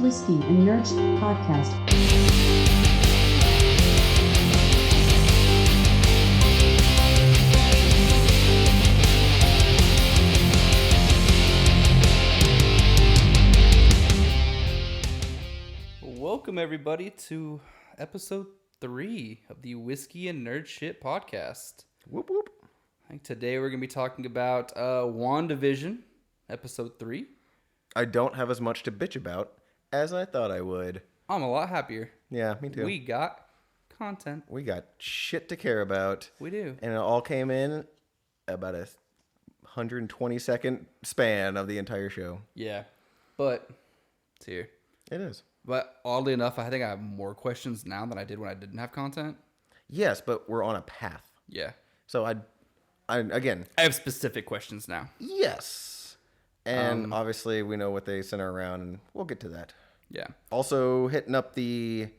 Whiskey and Nerd Shit Podcast. Welcome everybody to episode 3 of the Whiskey and Nerd Shit Podcast. Whoop whoop. I think today we're going to be talking about WandaVision, episode 3. I don't have as much to bitch about as I thought I would. I'm a lot happier. Yeah, me too. We got content. We got shit to care about. We do. And it all came in about a 120-second span of the entire show. Yeah, but it's here. It is. But oddly enough, I think I have more questions now than I did when I didn't have content. Yes, but we're on a path. Yeah. So I have specific questions now. Yes. And obviously we know what they center around, and we'll get to that. Yeah. Also hitting up the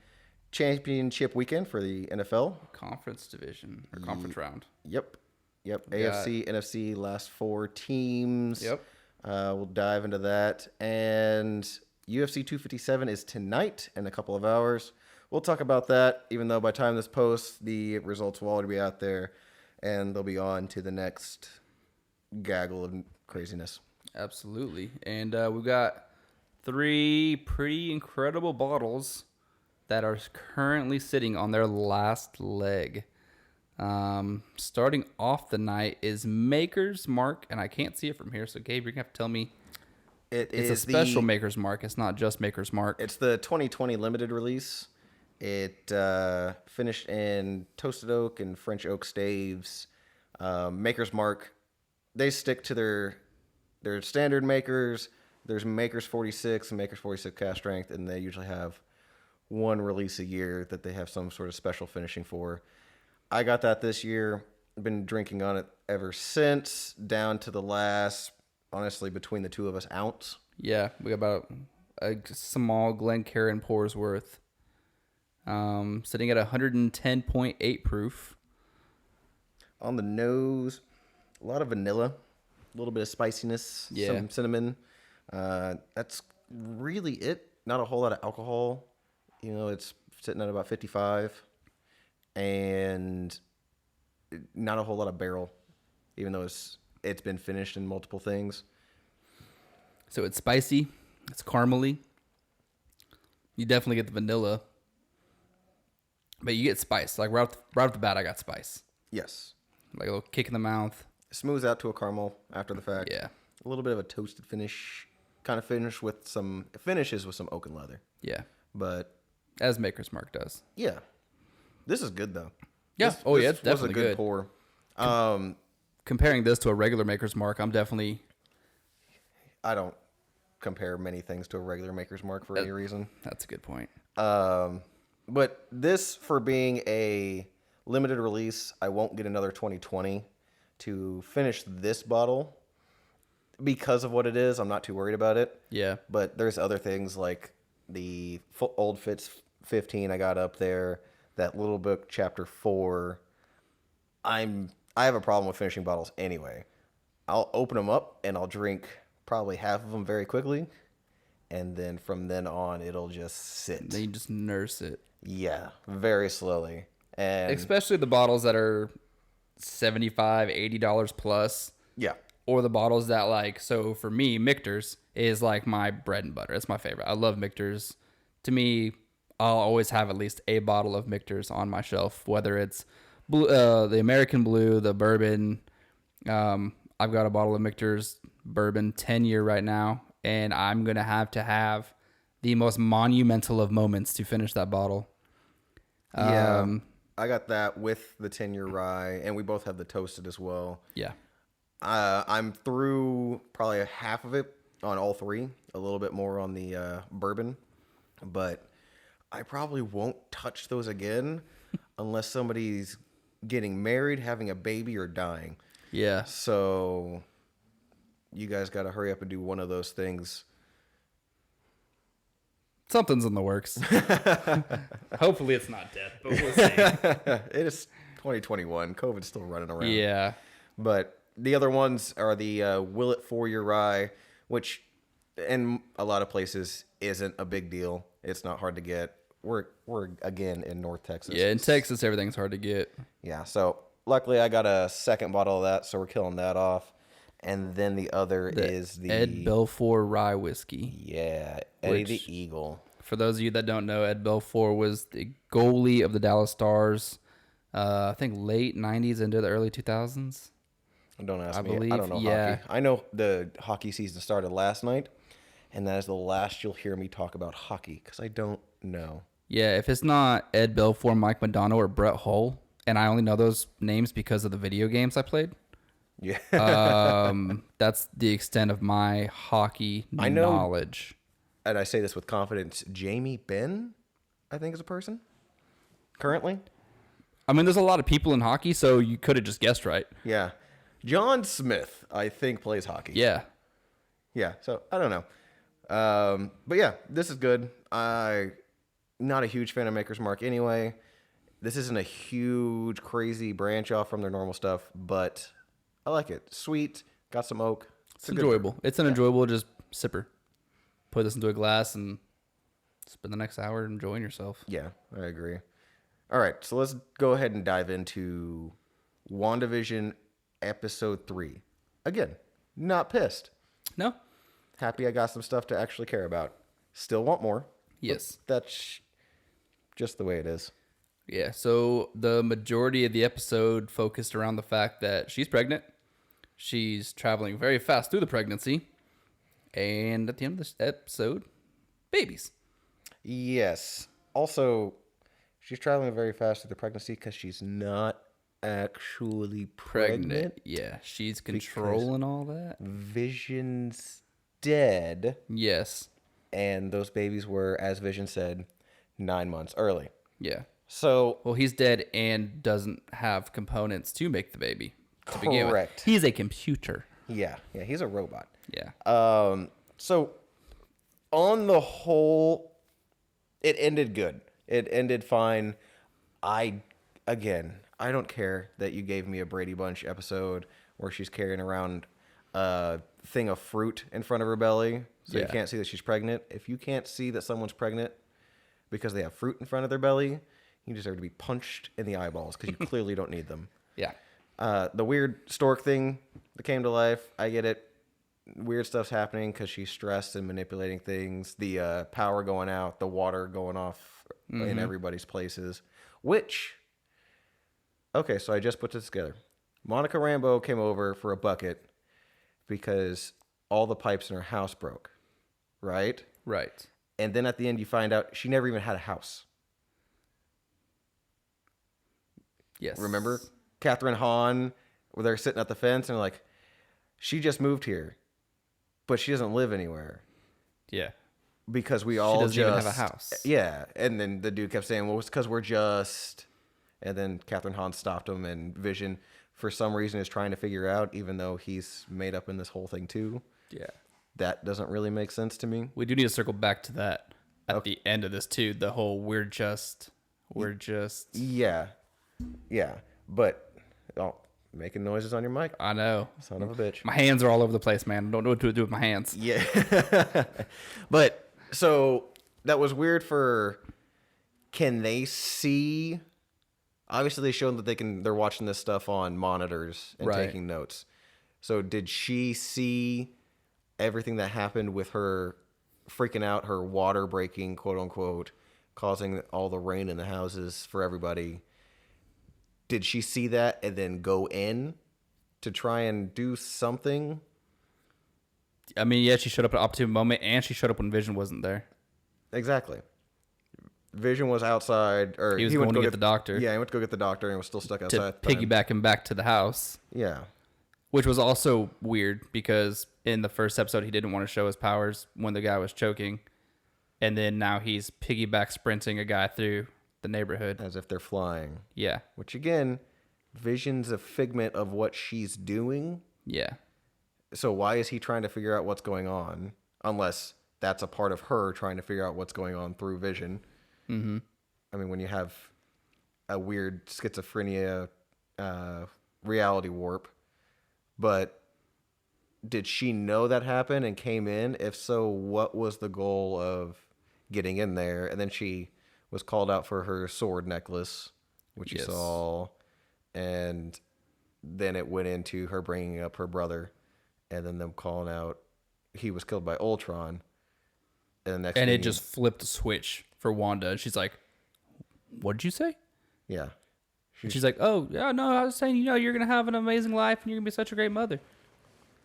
championship weekend for the NFL. Conference division or conference round. Yep. AFC, NFC, last 4 teams. Yep. We'll dive into that. And UFC 257 is tonight in a couple of hours. We'll talk about that, even though by the time this posts, the results will already be out there, and they'll be on to the next gaggle of craziness. Absolutely. And we've got 3 pretty incredible bottles that are currently sitting on their last leg. Starting off the night is Maker's Mark, and I can't see it from here, so Gabe, you're going to have to tell me. It's a special Maker's Mark. It's not just Maker's Mark. It's the 2020 limited release. It finished in toasted oak and French oak staves. Maker's Mark, they stick to their standard makers. There's Maker's 46 and Maker's 46 cast strength, and they usually have one release a year that they have some sort of special finishing for. I got that this year. I've been drinking on it ever since, down to the last, honestly, between the two of us, ounce. Yeah, we got about a small Glencairn pours worth. Sitting at 110.8 proof. On the nose, a lot of vanilla, a little bit of spiciness, some cinnamon. That's really it. Not a whole lot of alcohol. You know, it's sitting at about 55. And not a whole lot of barrel, even though it's been finished in multiple things. So it's spicy. It's caramely. You definitely get the vanilla. But you get spice. Like right off the bat, I got spice. Yes. Like a little kick in the mouth. Smooths out to a caramel after the fact. Yeah. A little bit of a toasted finish. Kind of finishes with some oak and leather. Yeah. But as Maker's Mark does. Yeah. This is good though. Yeah. This It's definitely was a good pour. Comparing this to a regular Maker's Mark, I don't compare many things to a regular Maker's Mark for any reason. That's a good point. But this, for being a limited release, I won't get another 2020 to finish this bottle because of what it is. I'm not too worried about it. Yeah. But there's other things like the Old Fitz 15 I got up there, that little book chapter 4. I have a problem with finishing bottles anyway. I'll open them up and I'll drink probably half of them very quickly. And then from then on, it'll just sit. Then you just nurse it. Yeah, very slowly. And especially the bottles that are $75, $80 plus. Yeah. Or the bottles that, like, so for me, Michter's is like my bread and butter. It's my favorite. I love Michter's. To me, I'll always have at least a bottle of Michter's on my shelf, whether it's blue, the American Blue, the bourbon. I've got a bottle of Michter's bourbon 10-year right now, and I'm going to have the most monumental of moments to finish that bottle. Yeah, I got that with the 10-year rye, and we both have the toasted as well. Yeah. I'm through probably half of it on all 3, a little bit more on the bourbon, but I probably won't touch those again unless somebody's getting married, having a baby, or dying. Yeah. So you guys got to hurry up and do one of those things. Something's in the works. Hopefully it's not death, but we'll see. It is 2021. COVID's still running around. Yeah. But the other ones are the Willet 4-year rye, which in a lot of places isn't a big deal. It's not hard to get. We're again in North Texas. Yeah, in Texas, everything's hard to get. Yeah, so luckily I got a second bottle of that, so we're killing that off. And then the other is the Ed Belfour Rye whiskey. Yeah, Eddie the Eagle. For those of you that don't know, Ed Belfour was the goalie of the Dallas Stars, I think late 90s into the early 2000s. Don't ask me. believe, I don't know yeah. hockey. I know the hockey season started last night, and that is the last you'll hear me talk about hockey, because I don't know. Yeah, if it's not Ed Belfour, Mike Madonna, or Brett Hull, and I only know those names because of the video games I played, Yeah. that's the extent of my hockey knowledge. And I say this with confidence, Jamie Benn, I think, is a person currently. I mean, there's a lot of people in hockey, so you could have just guessed right. Yeah. John Smith, I think, plays hockey. Yeah. Yeah, so I don't know. But yeah, this is good. Not a huge fan of Maker's Mark anyway. This isn't a huge, crazy branch off from their normal stuff, but I like it. Sweet, got some oak. It's enjoyable. It's an enjoyable just sipper. Put this into a glass and spend the next hour enjoying yourself. Yeah, I agree. All right, so let's go ahead and dive into WandaVision Episode 3. Again, not pissed. No? Happy I got some stuff to actually care about. Still want more. Yes. That's just the way it is. Yeah, so the majority of the episode focused around the fact that she's pregnant. She's traveling very fast through the pregnancy. And at the end of this episode, babies. Yes. Also, she's traveling very fast through the pregnancy because she's not actually pregnant. Yeah, she's controlling all that. Vision's dead. Yes. And those babies were, as Vision said, 9 months early. Yeah. So, Well, he's dead and doesn't have components to make the baby. To begin with. correct. He's a computer. Yeah, he's a robot. Yeah. So, on the whole, it ended good. It ended fine. I don't care that you gave me a Brady Bunch episode where she's carrying around a thing of fruit in front of her belly, so you Yeah. can't see that she's pregnant. If you can't see that someone's pregnant because they have fruit in front of their belly, you deserve to be punched in the eyeballs because you clearly don't need them. Yeah. The weird stork thing that came to life, I get it. Weird stuff's happening because she's stressed and manipulating things. The power going out, the water going off in everybody's places. Which, okay, so I just put this together. Monica Rambeau came over for a bucket because all the pipes in her house broke, right? Right. And then at the end, you find out she never even had a house. Yes. Remember? Catherine Hahn, where they're sitting at the fence and they're like, she just moved here, but she doesn't live anywhere Yeah. because we all doesn't just even have a house. Yeah, and then the dude kept saying, "Well, it's because we're just," and then Catherine Hahn stopped him, and Vision, for some reason, is trying to figure out, even though he's made up in this whole thing too. Yeah. That doesn't really make sense to me. We do need to circle back to that at the end of this too. The whole we're just Yeah, but making noises on your mic, I know. son of a bitch. My hands are all over the place, man. I don't know what to do with my hands. Yeah. But so that was weird can they see? Obviously they showed that they're watching this stuff on monitors and Right. taking notes. So did she see everything that happened with her freaking out, her water breaking, quote unquote, causing all the rain in the houses for everybody? Did she see that and then go in to try and do something? I mean, yeah, she showed up at an opportune moment, and she showed up when Vision wasn't there. Exactly. Vision was outside, or He was went going to get the doctor. Yeah, he went to go get the doctor and was still stuck outside. To at the time. piggyback him back to the house, Yeah. which was also weird because in the first episode he didn't want to show his powers when the guy was choking, and then now he's piggyback sprinting a guy through the neighborhood. As if they're flying. Yeah, Which again, Vision's a figment of what she's doing. yeah, So why is he trying to figure out what's going on? Unless that's a part of her trying to figure out what's going on through Vision. Mm-hmm. I mean, when you have a weird schizophrenia reality warp. But did she know that happened and came in? If so, what was the goal of getting in there? And then she was called out for her sword necklace, which you saw. And then it went into her bringing up her brother and then them calling out he was killed by Ultron. And it just flipped a switch for Wanda. And she's like, what did you say? Yeah. She's like, oh, yeah, no, I was saying, you're going to have an amazing life and you're going to be such a great mother.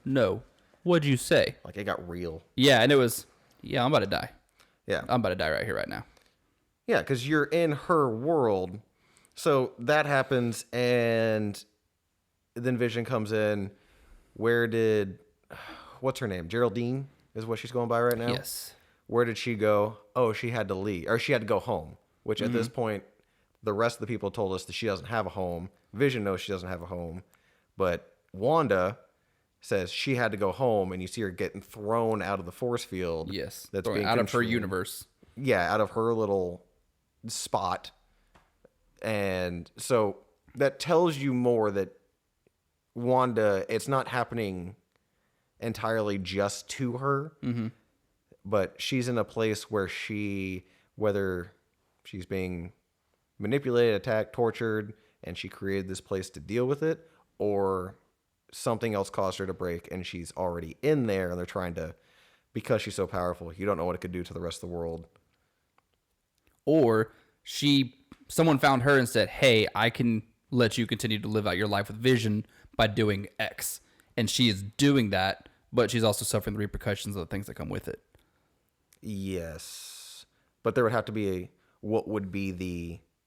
No. What'd you say? Like, it got real. Yeah, and it was, I'm about to die. Yeah. I'm about to die right here, right now. Yeah, because you're in her world. So that happens, and then Vision comes in. What's her name? Geraldine is what she's going by right now? Yes. Where did she go? Oh, she had to leave, or she had to go home, which at this point, the rest of the people told us that she doesn't have a home. Vision knows she doesn't have a home, but Wanda says she had to go home, and you see her getting thrown out of the force field. Yes. That's being out of her universe. Yeah, out of her little spot. And so that tells you more that Wanda, it's not happening entirely just to her, but she's in a place where whether she's being manipulated, attacked, tortured, and she created this place to deal with it, or something else caused her to break and she's already in there and they're trying to, because she's so powerful, you don't know what it could do to the rest of the world. Or someone found her and said, hey, I can let you continue to live out your life with Vision by doing X. And she is doing that, but she's also suffering the repercussions of the things that come with it. Yes. But there would have to be what would be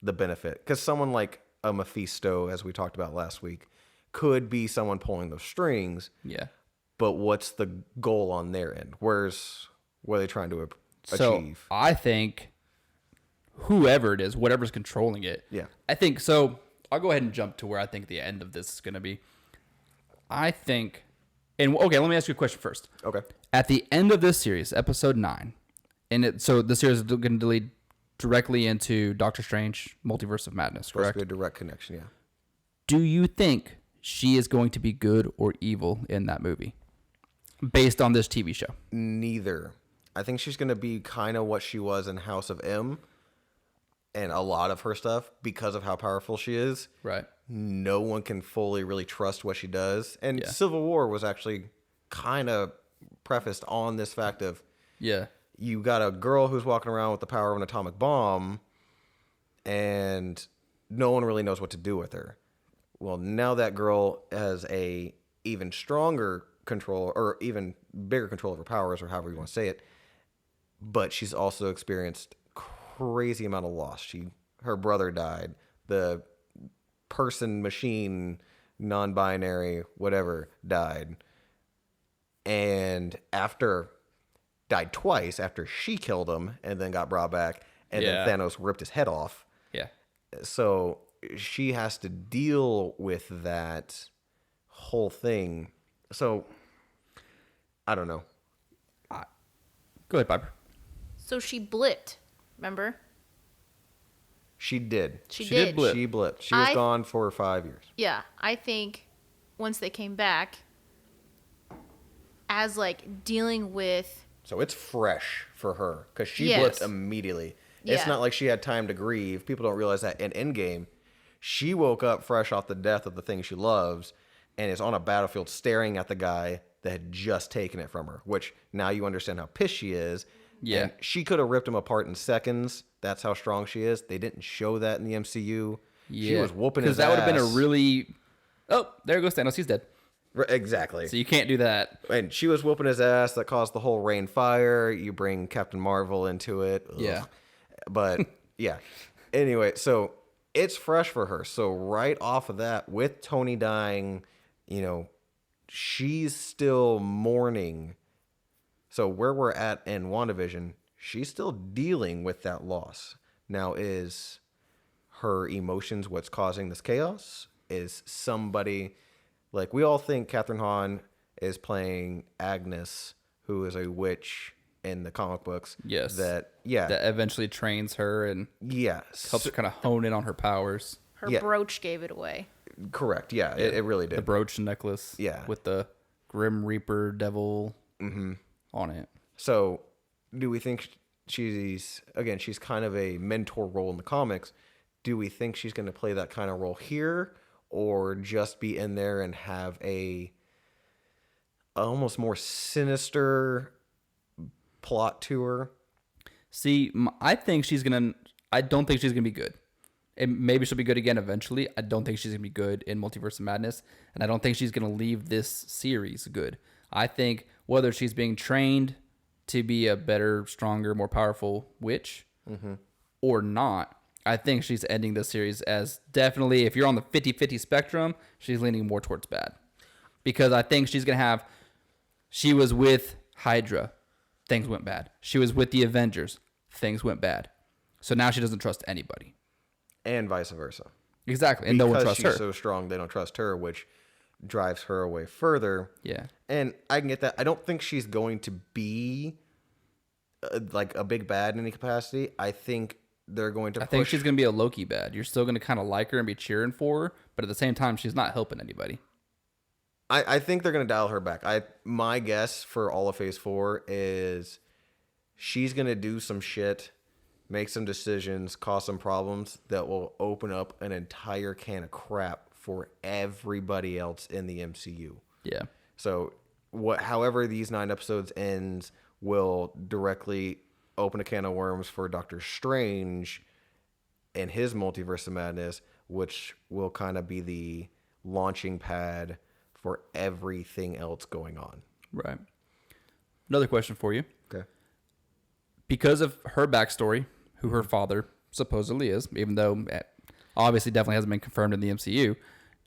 the benefit. Because someone like a Mephisto, as we talked about last week, could be someone pulling those strings. Yeah. But what's the goal on their end? What are they trying to achieve? So I think whoever it is, whatever's controlling it. Yeah. I think so. I'll go ahead and jump to where I think the end of this is going to be. I think, okay, let me ask you a question first. Okay. At the end of this series, episode 9, so the series is going to lead directly into Doctor Strange, Multiverse of Madness, correct? Supposed to be a direct connection, yeah. Do you think she is going to be good or evil in that movie based on this TV show? Neither. I think she's going to be kind of what she was in House of M and a lot of her stuff because of how powerful she is. Right. No one can fully really trust what she does. And Civil War was actually kind of prefaced on this fact of, you got a girl who's walking around with the power of an atomic bomb and no one really knows what to do with her. Well, now that girl has a even stronger control or even bigger control of her powers, or however you want to say it. But she's also experienced crazy amount of loss. Her brother died. The person, machine, non-binary, whatever, died. And died twice after she killed him and then got brought back. And then Thanos ripped his head off. Yeah. So she has to deal with that whole thing. So, I don't know. Go ahead, Piper. So she blipped, remember? She did. She did blip. She blipped. She was gone for 5 years. Yeah, I think once they came back, as like dealing with... So it's fresh for her because she blipped immediately. It's not like she had time to grieve. People don't realize that in Endgame, she woke up fresh off the death of the thing she loves and is on a battlefield staring at the guy that had just taken it from her, which now you understand how pissed she is. Yeah. And she could have ripped him apart in seconds. That's how strong she is. They didn't show that in the MCU. Yeah. She was whooping his ass. Because that would have been a really... Oh, there goes Thanos. He's dead. Exactly. So you can't do that. And she was whooping his ass. That caused the whole rain fire. You bring Captain Marvel into it. Ugh. Yeah. But, yeah. Anyway, so it's fresh for her. So right off of that, with Tony dying, she's still mourning. So where we're at in WandaVision, she's still dealing with that loss. Now, is her emotions what's causing this chaos? Is somebody... Like, we all think Catherine Hahn is playing Agnes, who is a witch in the comic books. Yes. That eventually trains her and helps her kind of hone in on her powers. Her brooch gave it away. Correct. Yeah, it really did. The brooch and necklace. Yeah. With the Grim Reaper devil on it. So, do we think she's kind of a mentor role in the comics? Do we think she's going to play that kind of role here, or just be in there and have a almost more sinister plot to her? See, I don't think she's gonna be good. And maybe she'll be good again eventually. I don't think she's gonna be good in Multiverse of Madness, and I don't think she's gonna leave this series good. I think whether she's being trained to be a better, stronger, more powerful witch or not, I think she's ending this series as definitely, if you're on the 50-50 spectrum, she's leaning more towards bad. Because I think she's going to have, she was with Hydra, things went bad. She was with the Avengers, things went bad. So now she doesn't trust anybody. And vice versa. Exactly. And no one trusts her. Because she's so strong, they don't trust her, which drives her away further. Yeah. And I can get that. I don't think she's going to be like a big bad in any capacity. I think they're going to I think she's going to be a Loki bad. You're still going to kind of like her and be cheering for her, but at the same time, she's not helping anybody. I think they're going to dial her back. My guess for all of Phase 4 is she's going to do some shit, make some decisions, cause some problems that will open up an entire can of crap for everybody else in the MCU. Yeah. So however these 9 episodes ends will directly open a can of worms for Doctor Strange and his Multiverse of Madness, which will kind of be the launching pad for everything else going on. Right. Another question for you. Okay. Because of her backstory, who her father supposedly is, even though it obviously definitely hasn't been confirmed in the MCU,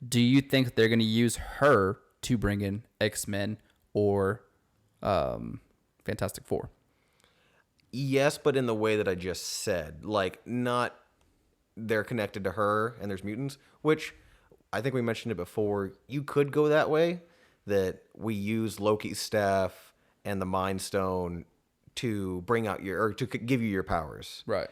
do you think that they're going to use her to bring in X-Men or Fantastic Four? Yes, but in the way that I just said. Like, not they're connected to her and there's mutants, which I think we mentioned it before. You could go that way, that we use Loki's staff and the Mind Stone to bring out to give you your powers. Right.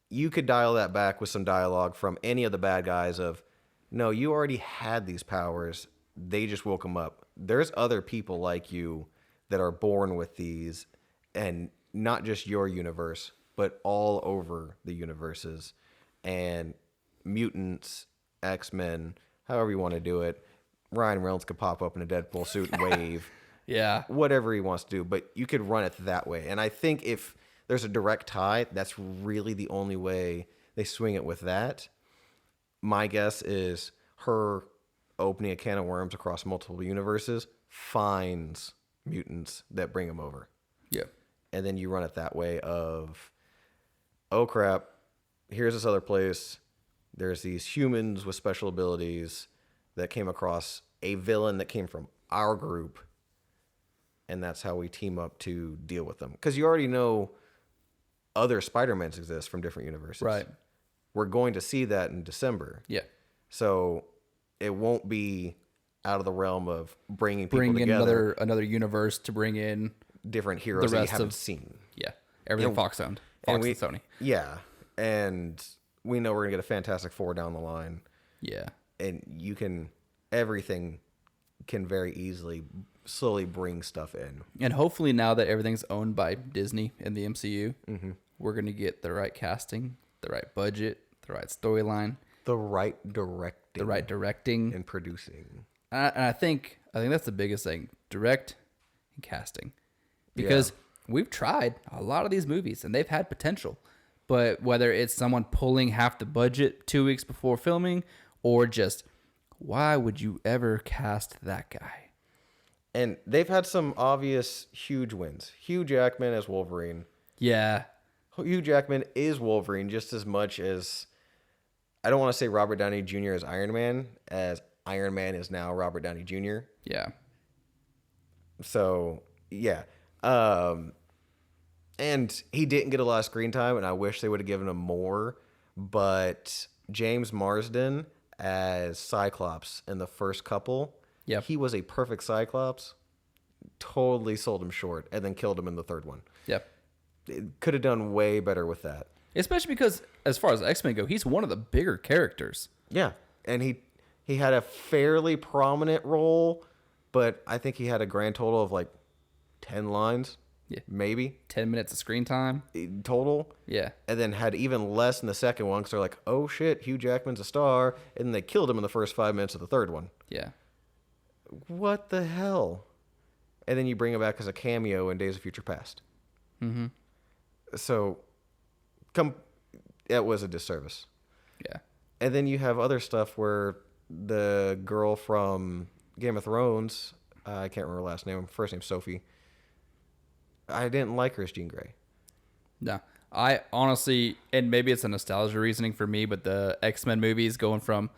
You could dial that back with some dialogue from any of the bad guys of, no, you already had these powers. They just woke them up. There's other people like you that are born with these, and not just your universe, but all over the universes. And mutants, X-Men, however you want to do it. Ryan Reynolds could pop up in a Deadpool suit and wave. Yeah. Whatever he wants to do. But you could run it that way. And I think if there's a direct tie, that's really the only way they swing it with that. My guess is her opening a can of worms across multiple universes finds mutants that bring them over. Yeah. And then you run it that way of, oh crap, here's this other place. There's these humans with special abilities that came across a villain that came from our group. And that's how we team up to deal with them. Because you already know other Spider-Mans exist from different universes. Right. We're going to see that in December. Yeah. So it won't be out of the realm of bringing people together. Another universe to bring in different heroes the that you rest haven't of, seen. Yeah. Everything Fox owned. Fox and Sony. Yeah. And we know we're going to get a Fantastic Four down the line. Yeah. And everything can very easily slowly bring stuff in. And hopefully now that everything's owned by Disney in the MCU, we're going to get the right casting, the right budget, the right storyline, the right directing, and producing. And I think that's the biggest thing: direct and casting, because we've tried a lot of these movies and they've had potential, but whether it's someone pulling half the budget 2 weeks before filming, or just why would you ever cast that guy? And they've had some obvious huge wins. Hugh Jackman as Wolverine. Yeah. Hugh Jackman is Wolverine just as much as, I don't want to say Robert Downey Jr. as Iron Man is now Robert Downey Jr. Yeah. So, yeah. And he didn't get a lot of screen time, and I wish they would have given him more. But James Marsden as Cyclops in the first couple, he was a perfect Cyclops. Totally sold him short, and then killed him in the third one. Yep. Could have done way better with that. Especially because, as far as X-Men go, he's one of the bigger characters. Yeah, and he had a fairly prominent role but I think he had a grand total of like 10 lines. Yeah. Maybe 10 minutes of screen time. total. Yeah. And then had even less in the second one because they're like, oh shit, Hugh Jackman's a star. And then they killed him in the first 5 minutes of the third one. Yeah. What the hell? And then you bring him back as a cameo in Days of Future Past. Mm-hmm. So, that was a disservice. Yeah. And then you have other stuff where the girl from Game of Thrones, I can't remember her last name, first name Sophie. I didn't like her as Jean Grey. No. I honestly, and maybe it's a nostalgia reasoning for me, but the X-Men movies going from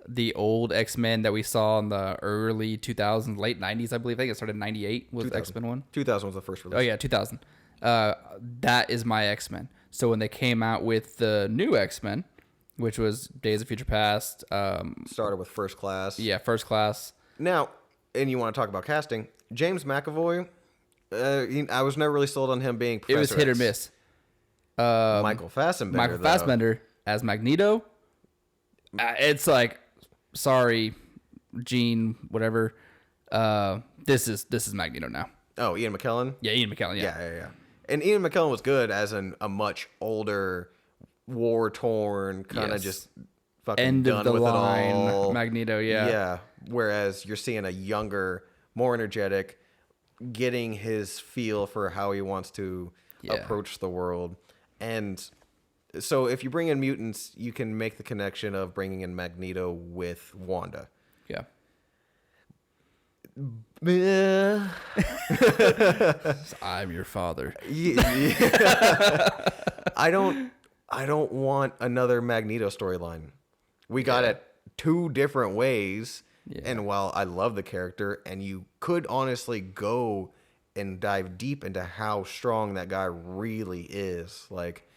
the old X-Men that we saw in the early 2000s, late 90s, I believe. I think it started in 98 was the X-Men one. 2000 was the first release. Oh, yeah, 2000. That is my X-Men. So when they came out with the new X-Men, which was Days of Future Past. Started with First Class. Yeah, First Class. Now, and you want to talk about casting, James McAvoy, I was never really sold on him being Professor It was hit or X. miss. Michael Fassbender, Michael Fassbender as Magneto. It's like, sorry, Gene, whatever. This is Magneto now. Oh, Ian McKellen? Yeah, Ian McKellen. Yeah. Yeah. And Ian McKellen was good as a much older, war-torn, kind of Yes. just fucking End done of the with line it all. Magneto. Yeah. Yeah. Whereas you're seeing a younger, more energetic, getting his feel for how he wants to approach the world. And so if you bring in mutants, you can make the connection of bringing in Magneto with Wanda. Yeah. I'm your father. Yeah. I don't want another Magneto storyline. We got it two different ways. Yeah. And while I love the character, and you could honestly go and dive deep into how strong that guy really is, like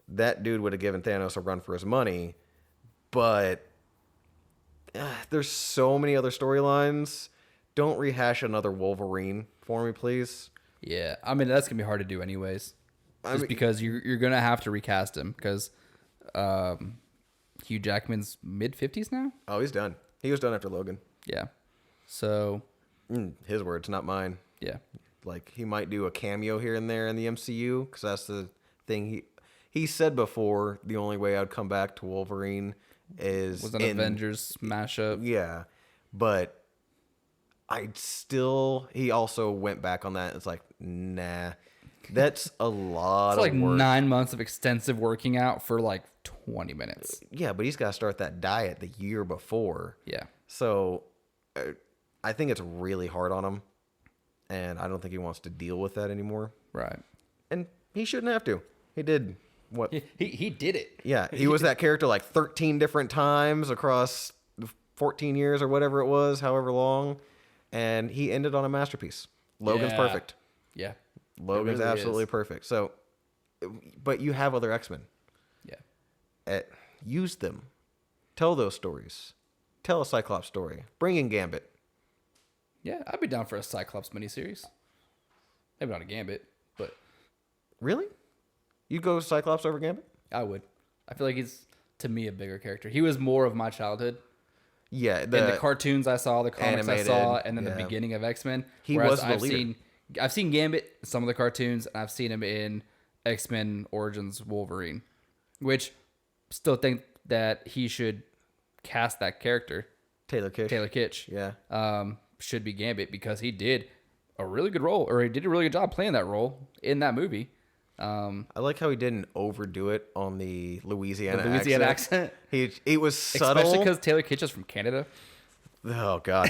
that dude would have given Thanos a run for his money, but there's so many other storylines. Don't rehash another Wolverine for me, please. Yeah. I mean, that's going to be hard to do anyways. Just because you're going to have to recast him because Hugh Jackman's mid-50s now? Oh, he's done. He was done after Logan. Yeah. So. His words, not mine. Yeah. Like, he might do a cameo here and there in the MCU, because that's the thing. He said before, the only way I'd come back to Wolverine was an Avengers mashup. Yeah. But he also went back on that. It's like, nah. That's a lot It's like of work. 9 months of extensive working out for like 20 minutes. Yeah, but he's got to start that diet the year before. Yeah. So I think it's really hard on him. And I don't think he wants to deal with that anymore. Right. And he shouldn't have to. He did what? He did it. Yeah, he was that character like 13 different times across 14 years or whatever it was, however long. And he ended on a masterpiece. Logan's Yeah. perfect. Yeah. Logan's really absolutely is. perfect. So, but you have other X-Men. Yeah. Use them. Tell those stories. Tell a Cyclops story. Bring in Gambit. Yeah, I'd be down for a Cyclops miniseries. Maybe not a Gambit, but Really? You'd go Cyclops over Gambit? I would. I feel like he's, to me, a bigger character. He was more of my childhood. Yeah. In the cartoons I saw, the comics animated, I saw, and then yeah. the beginning of X-Men. He Whereas was the leader. I've seen Gambit in some of the cartoons, and I've seen him in X-Men Origins Wolverine, which still think that he should cast that character. Taylor Kitsch. Yeah. Should be Gambit because he did a really good role, or he did a really good job playing that role in that movie. I like how he didn't overdo it on the Louisiana accent. He was subtle. Especially because Taylor Kitsch is from Canada. Oh, God.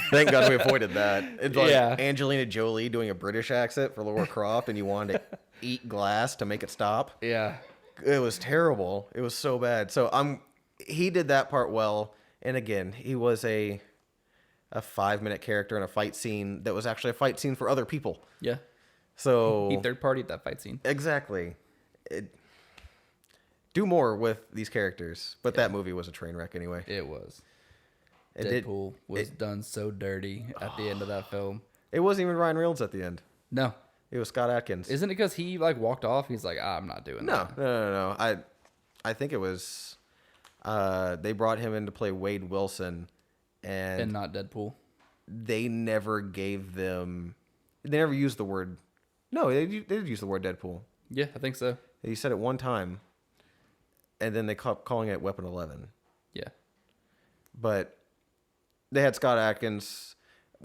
Thank God we avoided that. It's like Yeah. Angelina Jolie doing a British accent for Laura Croft, and you wanted to eat glass to make it stop. Yeah. It was terrible. It was so bad. So he did that part well. And again, he was a 5-minute character in a fight scene that was actually a fight scene for other people. Yeah. So He third party that fight scene. exactly. Do more with these characters. But that movie was a train wreck anyway. It was. It Deadpool was done so dirty at the end of that film. It wasn't even Ryan Reynolds at the end. No. It was Scott Adkins. Isn't it because he like walked off? He's like, I'm not doing that. No. I think it was they brought him in to play Wade Wilson, And not Deadpool. they never gave them. They never used the word. No, they did use the word Deadpool. Yeah, I think so. He said it one time, and then they kept calling it Weapon 11. Yeah. But they had Scott Adkins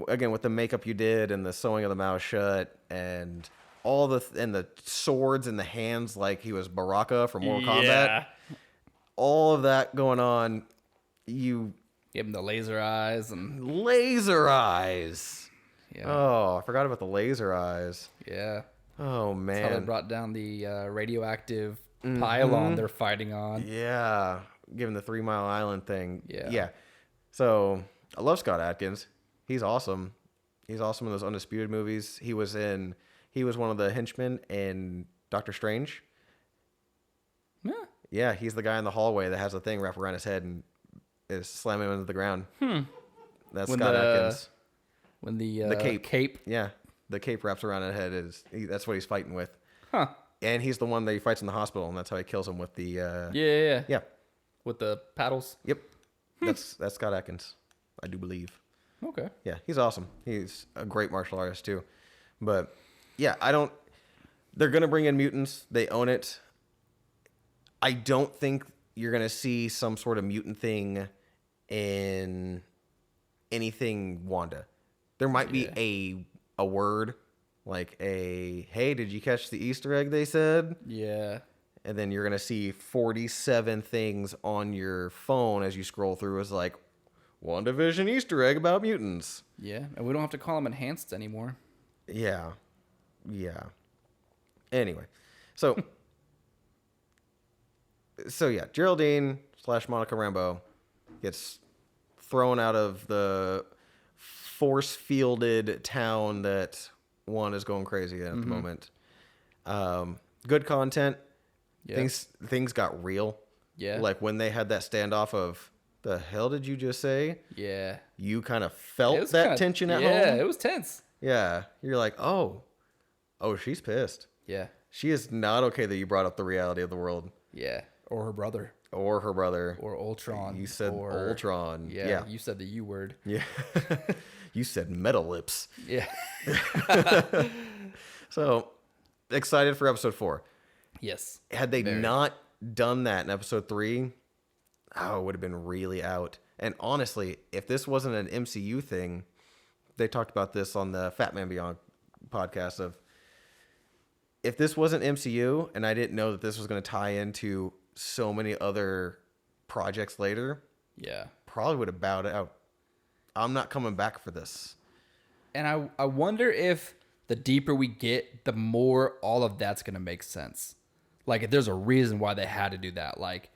again with the makeup you did and the sewing of the mouth shut and all the swords in the hands like he was Baraka from Mortal Kombat. All of that going on. You give him the laser eyes and laser eyes. yeah. Oh, I forgot about the laser eyes. Yeah. Oh That's how they man. brought down the radioactive pylon they're fighting on. Yeah, given the 3 Mile Island thing. Yeah. So I love Scott Adkins. He's awesome. He's awesome in those Undisputed movies. He was one of the henchmen in Doctor Strange. Yeah. Yeah, he's the guy in the hallway that has a thing wrapped around his head and is slamming him into the ground. That's When Scott Adkins. When the cape. Yeah, the cape wraps around his head. That's what he's fighting with. Huh. And he's the one that he fights in the hospital, and that's how he kills him with the. Yeah. Yeah. With the paddles. Yep. That's Scott Adkins, I do believe. Okay. Yeah, he's awesome. He's a great martial artist too. But yeah, they're gonna bring in mutants. They own it. I don't think you're gonna see some sort of mutant thing in anything Wanda. There might be a word like hey, did you catch the Easter egg they said? Yeah. And then you're going to see 47 things on your phone as you scroll through as like, WandaVision Easter egg about mutants. Yeah. And we don't have to call them enhanced anymore. Yeah. Yeah. Anyway. So yeah, Geraldine / Monica Rambeau gets thrown out of the force-fielded town that Wanda's going crazy at the moment. Good content. Yeah. Things got real. Yeah. Like when they had that standoff of, the hell did you just say? Yeah. You kind of felt It was that kinda- tension at home. Yeah, it was tense. Yeah. You're like, oh, she's pissed. Yeah. She is not okay that you brought up the reality of the world Yeah. Or her brother. or her brother. Or Ultron. You said or, Ultron. Yeah, Yeah. You said the U word. Yeah. You said metal lips. Yeah. So excited for episode 4. Yes. Had they Very. not done that in episode 3, it would have been really out. And honestly, if this wasn't an MCU thing, they talked about this on the Fat Man Beyond podcast of, if this wasn't MCU and I didn't know that this was going to tie into so many other projects later, Yeah. probably would have bowed out. I'm not coming back for this. And I wonder if the deeper we get, the more all of that's going to make sense. Like, if there's a reason why they had to do that. Like,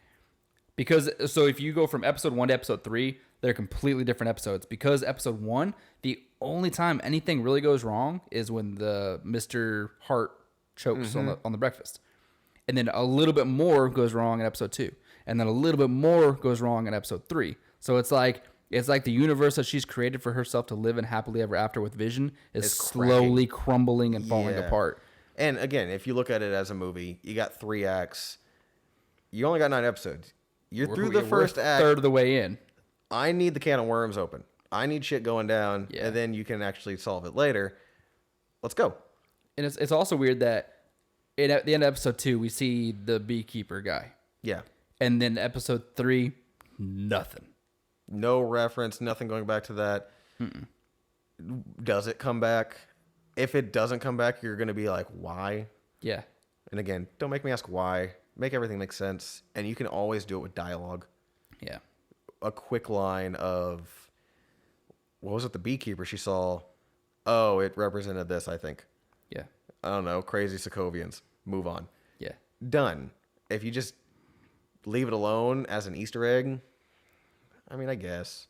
because, so if you go from episode 1 to episode 3, they're completely different episodes. Because episode 1, the only time anything really goes wrong is when the Mr. Hart chokes on the breakfast. And then a little bit more goes wrong in episode 2. And then a little bit more goes wrong in episode 3. So it's like the universe that she's created for herself to live in happily ever after with Vision is It's slowly crumbling and falling Yeah. apart. And again, if you look at it as a movie, you got 3 acts. You only got 9 episodes. You're through the first act. Third of the way in. I need the can of worms open. I need shit going down, Yeah. and then you can actually solve it later. Let's go. And it's also weird that at the end of episode 2, we see the beekeeper guy. Yeah. And then episode 3, nothing. No reference, nothing going back to that. Does it come back? If it doesn't come back, you're going to be like, why? Yeah. And again, don't make me ask why. Make everything make sense. And you can always do it with dialogue. Yeah. A quick line of, what was it, the beekeeper she saw? Oh, it represented this, I think. Yeah. I don't know, crazy Sokovians. Move on. Yeah. Done. If you just leave it alone as an Easter egg, I mean, I guess.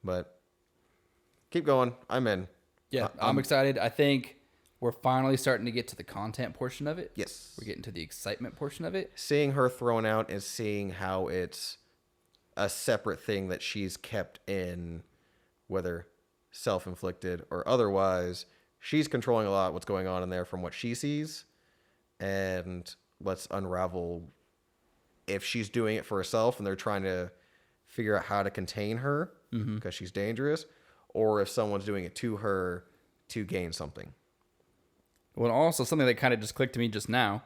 But keep going. I'm in. Yeah. I'm excited. I think we're finally starting to get to the content portion of it. Yes. We're getting to the excitement portion of it. Seeing her thrown out and seeing how it's a separate thing that she's kept in, whether self-inflicted or otherwise, she's controlling a lot what's going on in there from what she sees. And let's unravel if she's doing it for herself and they're trying to figure out how to contain her because she's dangerous, or if someone's doing it to her to gain something. Well, also something that kind of just clicked to me just now.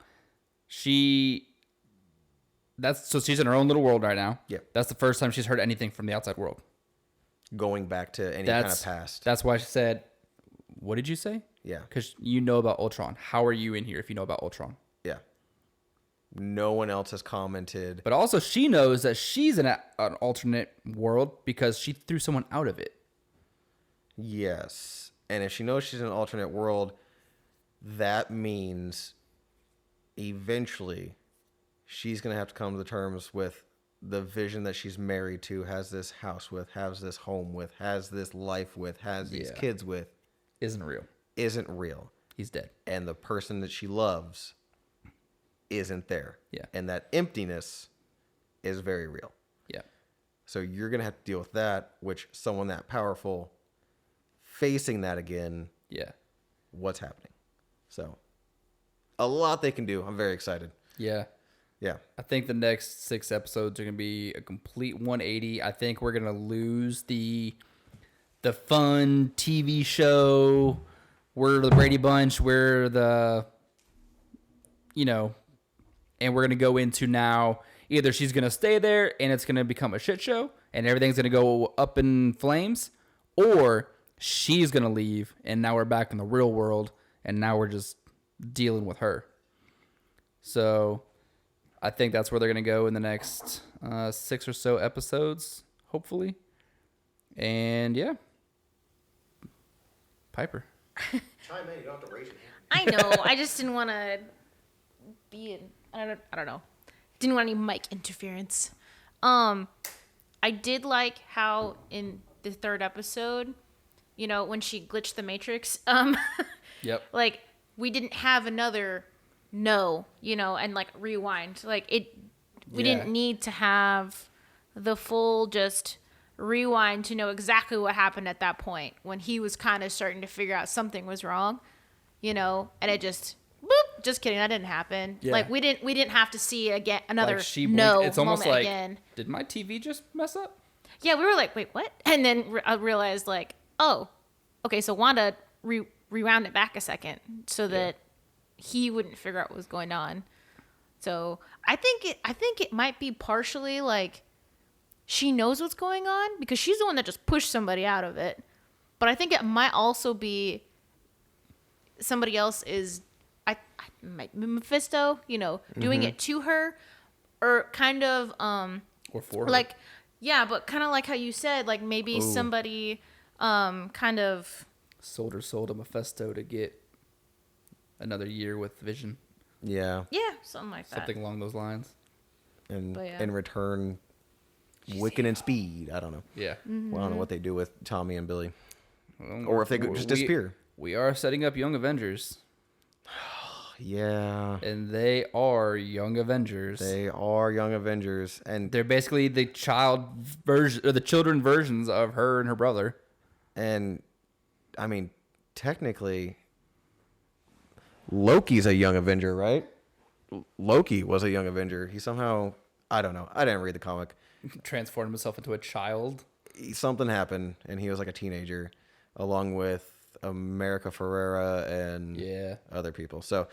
So she's in her own little world right now. Yeah. That's the first time she's heard anything from the outside world. Going back to any kind of past. That's why she said, what did you say? Yeah. Because you know about Ultron. How are you in here if you know about Ultron? Yeah. No one else has commented. But also she knows that she's in an alternate world because she threw someone out of it. Yes. And if she knows she's in an alternate world, that means eventually she's going to have to come to the terms with the vision that she's married to, has this house with, has this home with, has this life with, has these kids with. Isn't real. Isn't real. He's dead. And the person that she loves isn't there. Yeah. And that emptiness is very real. Yeah. So you're going to have to deal with that, which someone that powerful facing that again. Yeah. What's happening? So a lot they can do. I'm very excited. Yeah. Yeah. I think the next 6 episodes are going to be a complete 180. I think we're going to lose the fun TV show. We're the Brady Bunch. We're the, and we're going to go into now either she's going to stay there and it's going to become a shit show and everything's going to go up in flames, or she's going to leave and now we're back in the real world and now we're just dealing with her. So I think that's where they're going to go in the next 6 or so episodes, hopefully. And yeah. Piper. Chime in. You don't have to raise your hand. I know. I just didn't want to be in. I don't know. Didn't want any mic interference. I did like how in the 3rd episode, when she glitched the Matrix, Yep. like we didn't have another and like rewind. Like we didn't need to have the full just rewind to know exactly what happened at that point when he was kind of starting to figure out something was wrong, and it just boop, just kidding, that didn't happen. Yeah. Like we didn't have to see again another It's almost moment like again. Did my TV just mess up? Yeah, we were like, wait, what? And then I realized like, oh, okay, so Wanda rewound it back a second so that he wouldn't figure out what was going on. So I think it might be partially like she knows what's going on because she's the one that just pushed somebody out of it. But I think it might also be somebody else is Mephisto, doing it to her, or kind of Or for her. like, yeah, but kind of like how you said, like maybe somebody kind of sold her soul to Mephisto to get another year with Vision. Yeah. something like that. Something along those lines. And But yeah. in return, Wiccan and Speed. I don't know. Yeah. Well, I don't know what they do with Tommy and Billy. Well, Or if they could just disappear. We are setting up Young Avengers. Yeah. And they are Young Avengers. They are Young Avengers. And They're basically the child version or the children versions of her and her brother. And I mean, technically, Loki's a Young Avenger, right? Loki was a Young Avenger. He somehow, I don't know. I didn't read the comic. Transformed himself into a child. Something happened, and he was like a teenager, along with America Ferrera and other people. So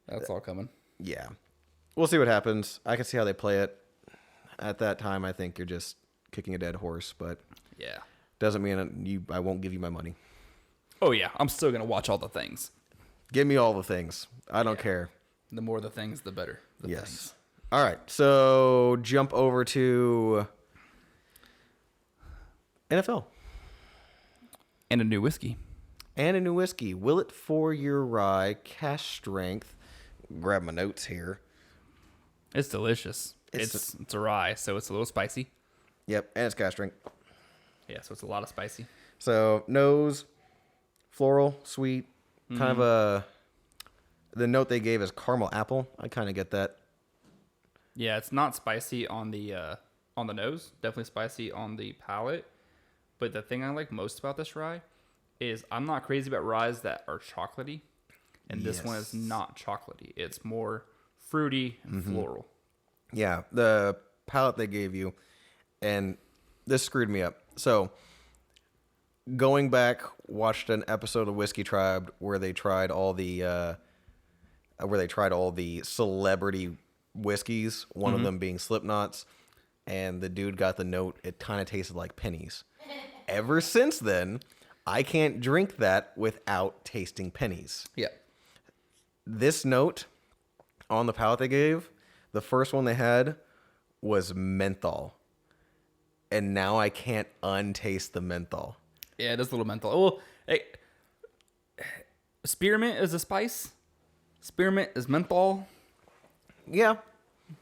That's all coming. yeah, we'll see what happens. I can see how they play it. At that time, I think you're just kicking a dead horse, but Yeah. doesn't mean I won't give you my money. Oh, yeah. I'm still going to watch all the things. Give me all the things. I don't care. The more the things, the better. The Yes. things. All right. So jump over to NFL. And a new whiskey. And a new whiskey. Willet 4-Year Rye, cash strength. Grab my notes here. It's delicious. It's It's a rye, so it's a little spicy. Yep, and it's cash strength. Yeah, so it's a lot of spicy. So nose, floral, sweet, kind of the note they gave is caramel apple. I kind of get that. Yeah, it's not spicy on the nose. Definitely spicy on the palate. But the thing I like most about this rye is I'm not crazy about ryes that are chocolatey. And this one is not chocolatey. It's more fruity and floral. Yeah, the palette they gave you, and this screwed me up. So going back, watched an episode of Whiskey Tribe where they tried all the celebrity whiskeys. One of them being Slipknot's, and the dude got the note. It kind of tasted like pennies. Ever since then, I can't drink that without tasting pennies. Yeah. This note on the palate they gave, the first one they had was menthol. And now I can't untaste the menthol. Yeah, it is a little menthol. Oh, hey, spearmint is a spice. Spearmint is menthol. Yeah,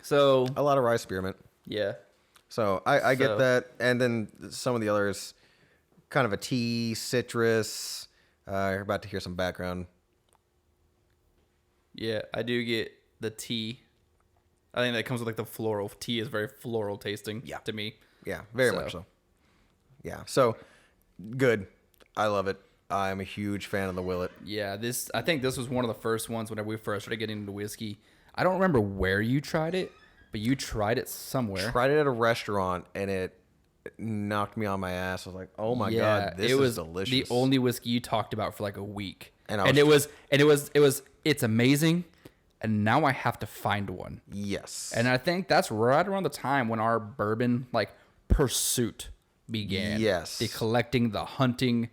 So, a lot of rye spearmint. yeah. So I get So- that. And then some of the others, kind of a tea, citrus. You're about to hear some background. Yeah, I do get the tea. I think that comes with like the floral. Tea is very floral tasting to me. Yeah, very much so. Yeah, so good. I love it. I'm a huge fan of the Willet. Yeah, I think this was one of the first ones whenever we first started getting into whiskey. I don't remember where you tried it, but you tried it somewhere. Tried it at a restaurant, and it knocked me on my ass. I was like, "Oh my god, this is delicious!" The only whiskey you talked about for like a week, And it's amazing. And now I have to find one. Yes, And I think that's right around the time when our bourbon like pursuit began. Yes. The collecting, the hunting.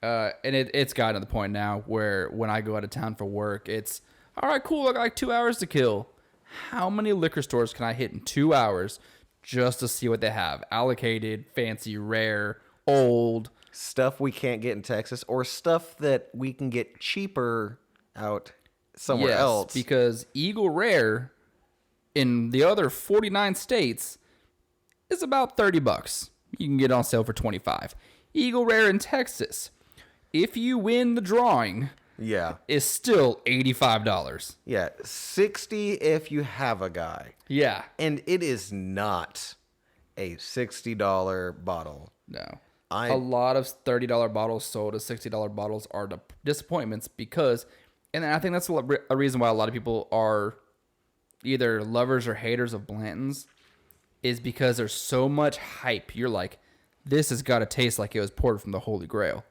And it's gotten to the point now where when I go out of town for work, it's all right, cool. I got like 2 hours to kill. How many liquor stores can I hit in 2 hours just to see what they have? Allocated, fancy, rare, old. stuff we can't get in Texas, or stuff that we can get cheaper out somewhere else. Because Eagle Rare in the other 49 states is about $30. You can get it on sale for $25. Eagle Rare in Texas, if you win the drawing, Yeah, is still $85. yeah, 60 if you have a guy, Yeah. and it is not a $60 bottle. No. I- A lot of $30 bottles sold as $60 bottles are disappointments because, and I think that's a reason why a lot of people are either lovers or haters of Blanton's, is because there's so much hype. You're like, this has got to taste like it was poured from the Holy Grail.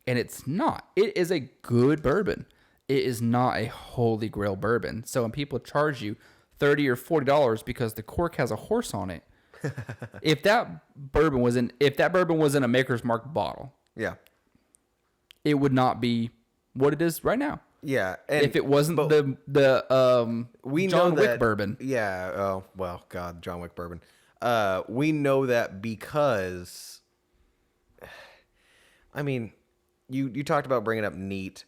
And it's not. It is a good bourbon. It is not a Holy Grail bourbon. So when people charge you $30 or $40 because the cork has a horse on it, if that bourbon was in a Maker's Mark bottle, Yeah, it would not be what it is right now. yeah. And, If it wasn't but the we John know Wick that, bourbon. Yeah. Oh well, God, John Wick bourbon. We know that because, I mean, you talked about bringing up neat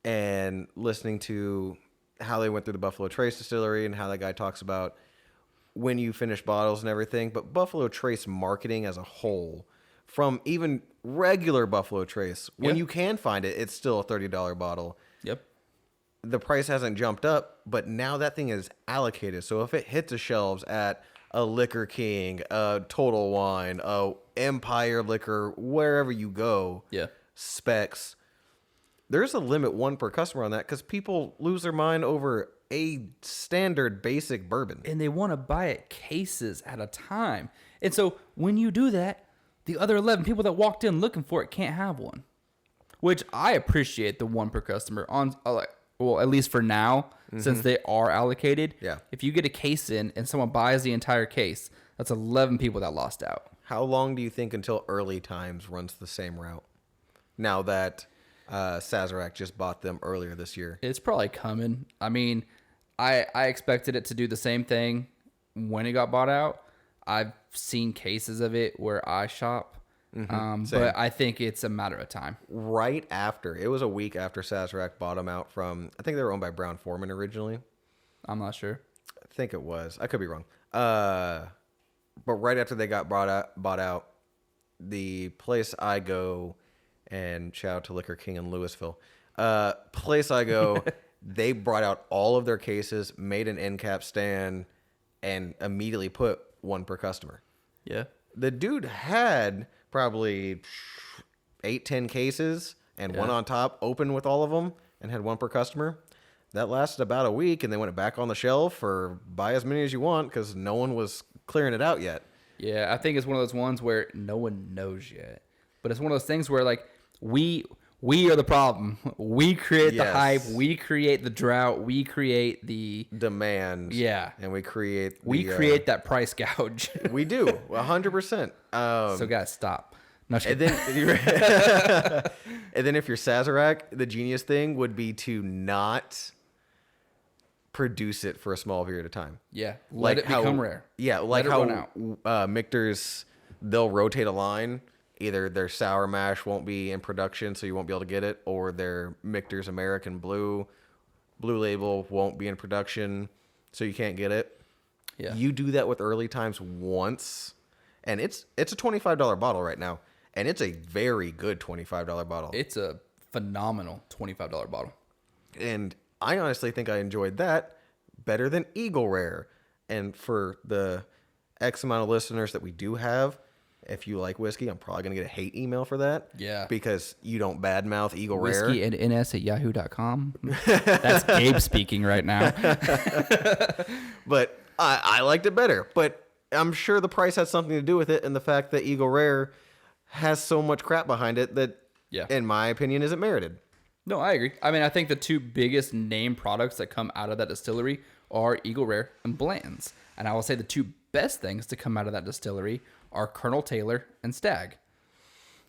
and listening to how they went through the Buffalo Trace distillery and how that guy talks about when you finish bottles and everything. But Buffalo Trace marketing as a whole, from even regular Buffalo Trace, when Yeah. you can find it, it's still a $30 bottle. Yep. The price hasn't jumped up, but now that thing is allocated. So if it hits the shelves at a Liquor King, a Total Wine, a Empire Liquor, wherever you go, Yeah. Specs, there's a limit one per customer on that because people lose their mind over a standard basic bourbon. And they want to buy it cases at a time. And so when you do that, the other 11 people that walked in looking for it can't have one. Which I appreciate the one per customer on, well, at least for now, since they are allocated. Yeah. If you get a case in and someone buys the entire case, that's 11 people that lost out. How long do you think until Early Times runs the same route? Now that Sazerac just bought them earlier this year. It's probably coming. I mean, I expected it to do the same thing when it got bought out. I've seen cases of it where I shop, Same. but I think it's a matter of time. Right after, it was a week after Sazerac bought them out from, I think they were owned by Brown Forman originally. I'm not sure. I think it was. I could be wrong. But right after they got bought out, the place I go, and shout out to Liquor King in Louisville, place I go, they brought out all of their cases, made an end cap stand, and immediately put one per customer. Yeah. The dude had probably 8-10 cases and one on top open with all of them and had one per customer. That lasted about a week, and they went back on the shelf for buy as many as you want because no one was clearing it out yet. Yeah, I think it's one of those ones where no one knows yet. but it's one of those things where like we are the problem. We create the hype. We create the drought. We create the demand. Yeah, and we create that price gouge. We do 100%. So guys, stop. No, and then and then if you're Sazerac, the genius thing would be to not produce it for a small period of time. Yeah, let it become rare. Yeah, like how Michter's, they'll rotate a line. Either their sour mash won't be in production, so you won't be able to get it, or their Michter's American Blue label won't be in production, so you can't get it. Yeah, you do that with early times once, and it's a $25 bottle right now, and it's a very good $25 bottle. It's a phenomenal $25 bottle, and I honestly think I enjoyed that better than Eagle Rare. And for the X amount of listeners that we do have, if you like whiskey, I'm probably going to get a hate email for that. Yeah. Because you don't badmouth Eagle Rare. whiskeyandns@yahoo.com. That's Gabe speaking right now. But I liked it better. But I'm sure the price had something to do with it, and the fact that Eagle Rare has so much crap behind it that, in my opinion, isn't merited. No, I agree. I mean, I think the two biggest name products that come out of that distillery are Eagle Rare and Blanton's. And I will say the two best things to come out of that distillery are Colonel Taylor and Stag.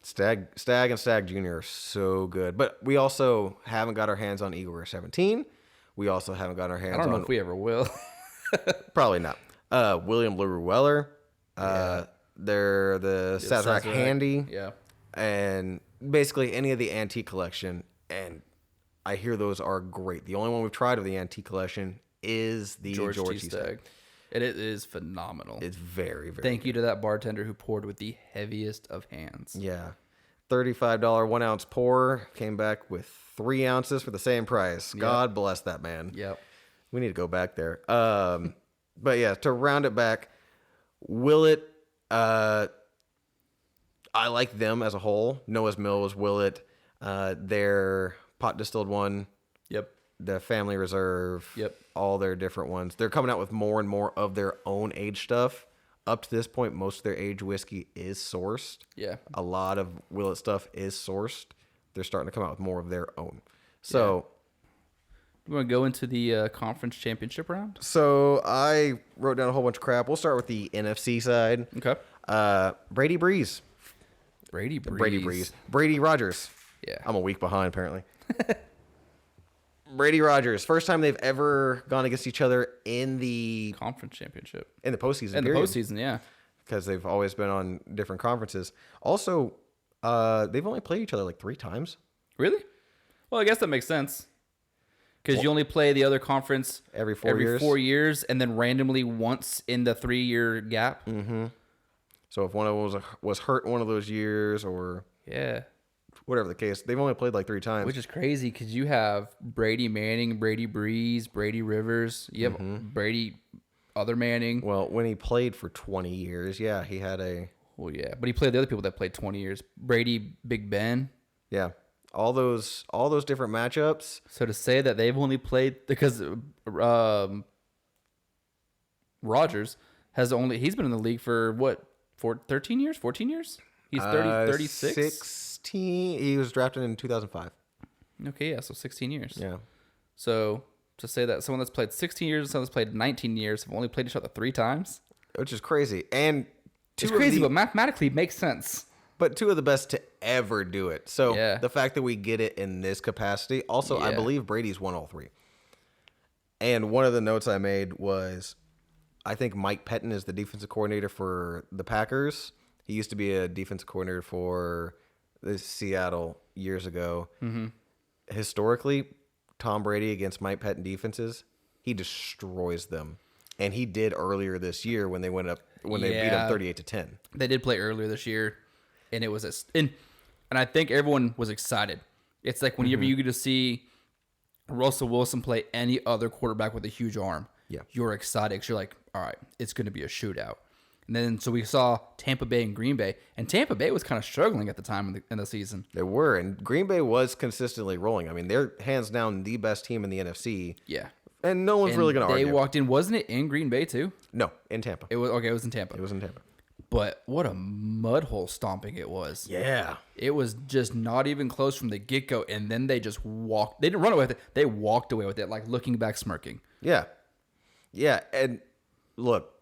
Stag and Stag Jr. are so good. But we also haven't got our hands on Eagle Rare 17. We also haven't got our hands on... I don't know if we ever will. Probably not. William LaRue Weller. They're the Sazerac Handy. Yeah. And basically any of the antique collection. And I hear those are great. The only one we've tried of the antique collection is the George T. Stag. It is phenomenal. It's very, very Thank you to that bartender who poured with the heaviest of hands. Yeah. $35 1 ounce pour. Came back with 3 ounces for the same price. God bless that man. Yep. We need to go back there. But yeah, to round it back, Willet, I like them as a whole. Noah's Mills, Willet, their pot distilled one. Yep. The Family Reserve. Yep. All their different ones. They're coming out with more and more of their own age stuff. Up to this point, most of their aged whiskey is sourced. Yeah. A lot of Willet stuff is sourced. They're starting to come out with more of their own. So, you want to go into the conference championship round? So I wrote down a whole bunch of crap. We'll start with the NFC side. Okay. Brady Breeze. Brady Breeze. Brady Rogers. Yeah. I'm a week behind, apparently. Brady Rogers. First time they've ever gone against each other in the conference championship. In the postseason. In the postseason, yeah. Because they've always been on different conferences. Also, they've only played each other like 3 times. Really? Well, I guess that makes sense. Because you only play the other conference every 4 years, and then randomly once in the 3-year gap. Mm-hmm. So if one of them was hurt one of those years, or whatever the case, they've only played like 3 times. Which is crazy because you have Brady Manning, Brady Breeze, Brady Rivers. You have Brady other Manning. Well, when he played for 20 years, he had a... Well, yeah, but he played the other people that played 20 years. Brady, Big Ben. Yeah. All those different matchups. So to say that they've only played because Rogers he's been in the league for 13 years, 14 years? He's 36? 16. He was drafted in 2005. Okay, yeah, so 16 years. Yeah. So to say that someone that's played 16 years and someone that's played 19 years have only played each other 3 times, which is crazy. And it's crazy, but mathematically it makes sense. But 2 of the best to ever do it. So the fact that we get it in this capacity. Also, I believe Brady's won all 3. And one of the notes I made was, I think Mike Pettin is the defensive coordinator for the Packers. He used to be a defensive coordinator for the Seattle years ago. Mm-hmm. Historically, Tom Brady against Mike Pettin defenses, he destroys them. And he did earlier this year when they beat him 38-10. They did play earlier this year. And it was and I think everyone was excited. It's like whenever you get to see Russell Wilson play any other quarterback with a huge arm, you're excited because you're like, all right, it's going to be a shootout. And then so we saw Tampa Bay and Green Bay, and Tampa Bay was kind of struggling at the time in the season. They were, and Green Bay was consistently rolling. I mean, they're hands down the best team in the NFC. Yeah. And no one's really going to argue. They walked in, wasn't it in Green Bay too? No, in Tampa. It was in Tampa. It was in Tampa. But what a mud hole stomping it was. Yeah. It was just not even close from the get-go, and then they just walked. They didn't run away with it. They walked away with it, like looking back, smirking. Yeah. Yeah, and look,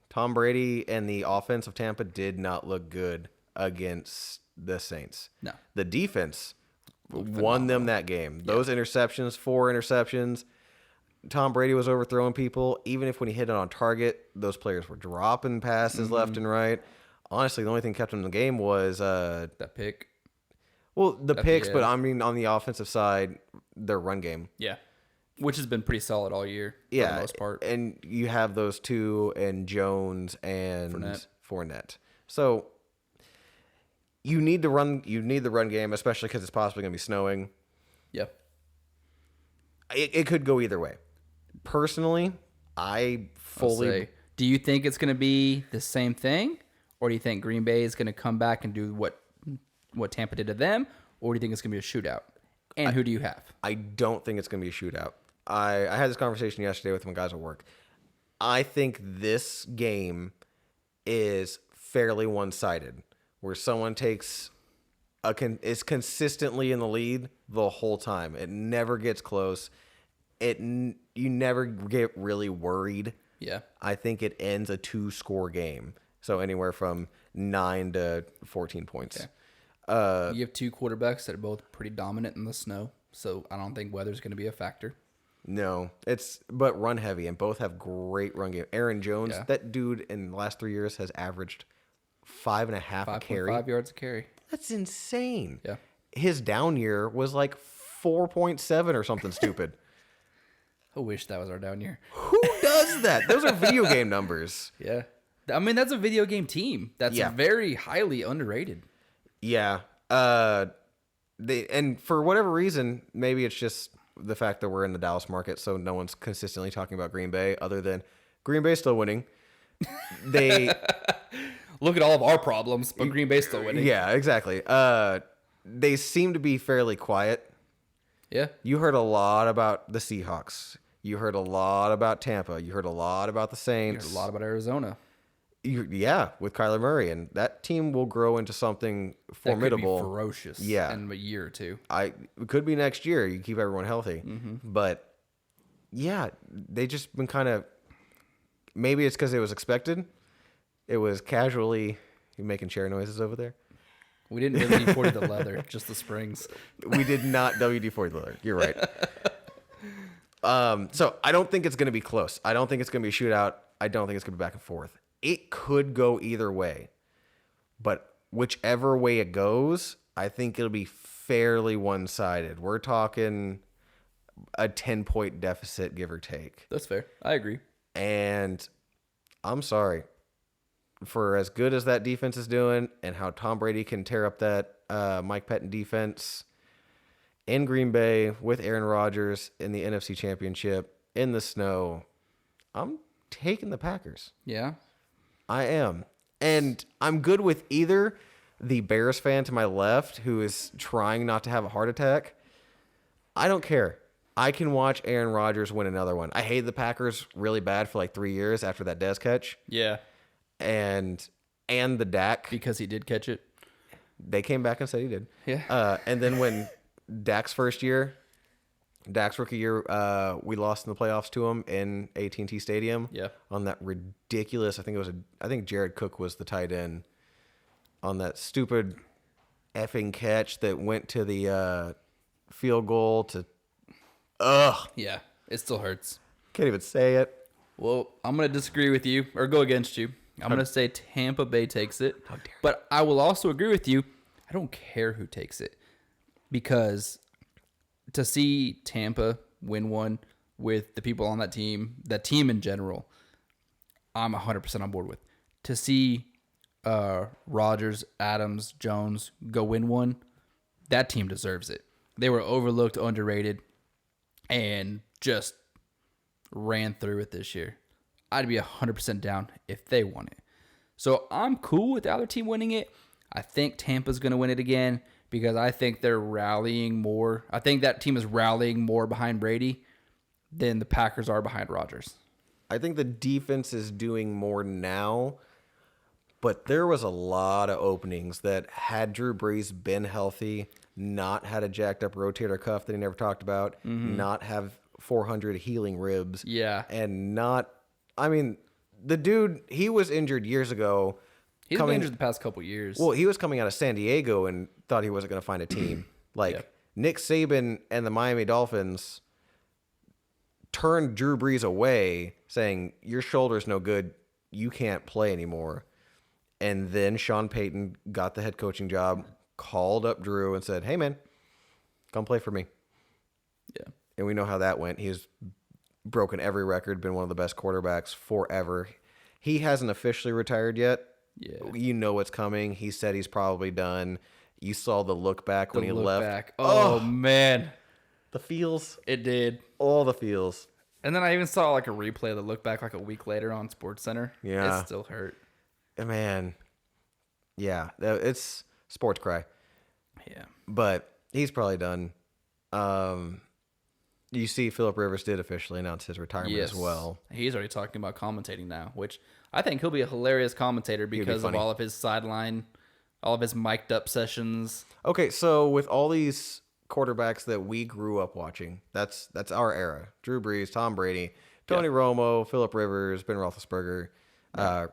Tom Brady and the offense of Tampa did not look good against the Saints. No. The defense won them that game. Those interceptions, 4 interceptions. Tom Brady was overthrowing people. Even if when he hit it on target, those players were dropping passes left and right. Honestly, the only thing kept him in the game was That pick. well, the picks, yeah. but I mean on the offensive side, their run game. Yeah. Which has been pretty solid all year for the most part. And you have those two and Jones and Fournette. So you need the run game, especially because it's possibly going to be snowing. Yeah. It could go either way. Personally, I fully do you think it's going to be the same thing, or do you think Green Bay is going to come back and do what Tampa did to them, or do you think it's going to be a shootout? And who do you have? I don't think it's going to be a shootout. I had this conversation yesterday with my guys at work. I think this game is fairly one-sided, where someone is consistently in the lead the whole time. It never gets close. You never get really worried. Yeah. I think it ends a 2-score game. So anywhere from 9 to 14 points. Okay. You have 2 quarterbacks that are both pretty dominant in the snow, so I don't think weather's going to be a factor. No, but run heavy, and both have great run game. Aaron Jones, that dude in the last 3 years has averaged 5.5 a carry. 5 yards a carry. That's insane. Yeah. His down year was like 4.7 or something stupid. I wish that was our down year. Who does that? Those are video game numbers. Yeah. I mean, that's a video game team. That's very highly underrated. Yeah. And for whatever reason, maybe it's just the fact that we're in the Dallas market, so no one's consistently talking about Green Bay other than Green Bay's still winning. They look at all of our problems, but Green Bay's still winning. Yeah, exactly. They seem to be fairly quiet. Yeah. You heard a lot about the Seahawks. You heard a lot about Tampa. You heard a lot about the Saints. You heard a lot about Arizona. With Kyler Murray, and that team will grow into something formidable. That could be ferocious in a year or two. It could be next year. You keep everyone healthy. But, yeah, they just been kind of – maybe it's because it was expected. It was casually – you making chair noises over there? We didn't WD-40 the leather, just the springs. We did not WD-40 the leather. You're right. So I don't think it's going to be close. I don't think it's going to be a shootout. I don't think it's going to be back and forth. It could go either way. But whichever way it goes, I think it'll be fairly one-sided. We're talking a 10-point deficit, give or take. That's fair. I agree. And I'm sorry. For as good as that defense is doing and how Tom Brady can tear up that Mike Pettin defense in Green Bay with Aaron Rodgers in the NFC Championship in the snow, I'm taking the Packers. Yeah. I am. And I'm good with either the Bears fan to my left who is trying not to have a heart attack. I don't care. I can watch Aaron Rodgers win another one. I hated the Packers really bad for like 3 years after that Dez catch. Yeah. And the Dak. Because he did catch it. They came back and said he did. Yeah. And then when Dak's rookie year, we lost in the playoffs to him in AT&T Stadium. Yeah. On that ridiculous, I think Jared Cook was the tight end on that stupid effing catch that went to the field goal to. Ugh. Yeah. It still hurts. Can't even say it. Well, I'm going to disagree with you or go against you. I'm going to say Tampa Bay takes it. But I will also agree with you. I don't care who takes it. Because to see Tampa win one with the people on that team in general, I'm 100% on board with. To see Rodgers, Adams, Jones go win one, that team deserves it. They were overlooked, underrated, and just ran through it this year. I'd be 100% down if they won it. So I'm cool with the other team winning it. I think Tampa's going to win it again because I think they're rallying more. I think that team is rallying more behind Brady than the Packers are behind Rodgers. I think the defense is doing more now, But there was a lot of openings that had Drew Brees been healthy, not had a jacked up rotator cuff that he never talked about, not have 400 healing ribs. Yeah. And not, I mean, the dude, he was injured years ago. He's been injured the past couple years. Well, he was coming out of San Diego and thought he wasn't going to find a team. Nick Saban and the Miami Dolphins turned Drew Brees away, saying, your shoulder's no good. You can't play anymore. And then Sean Payton got the head coaching job, called up Drew and said, hey, man, come play for me. Yeah. And we know how that went. He's broken every record, been one of the best quarterbacks forever. He hasn't officially retired yet. Yeah. You know what's coming. He said he's probably done. You saw the look back when he left. Back. Oh, man. The feels. It did. All the feels. And then I even saw like a replay of the look back like a week later on SportsCenter. Yeah. It still hurt. Man. Yeah. It's sports cry. Yeah. But he's probably done. You see Phillip Rivers did officially announce his retirement as well. He's already talking about commentating now, which I think he'll be a hilarious commentator because of all of his sideline, all of his mic'd up sessions. Okay, so with all these quarterbacks that we grew up watching, that's our era. Drew Brees, Tom Brady, Tony Romo, Phillip Rivers, Ben Roethlisberger,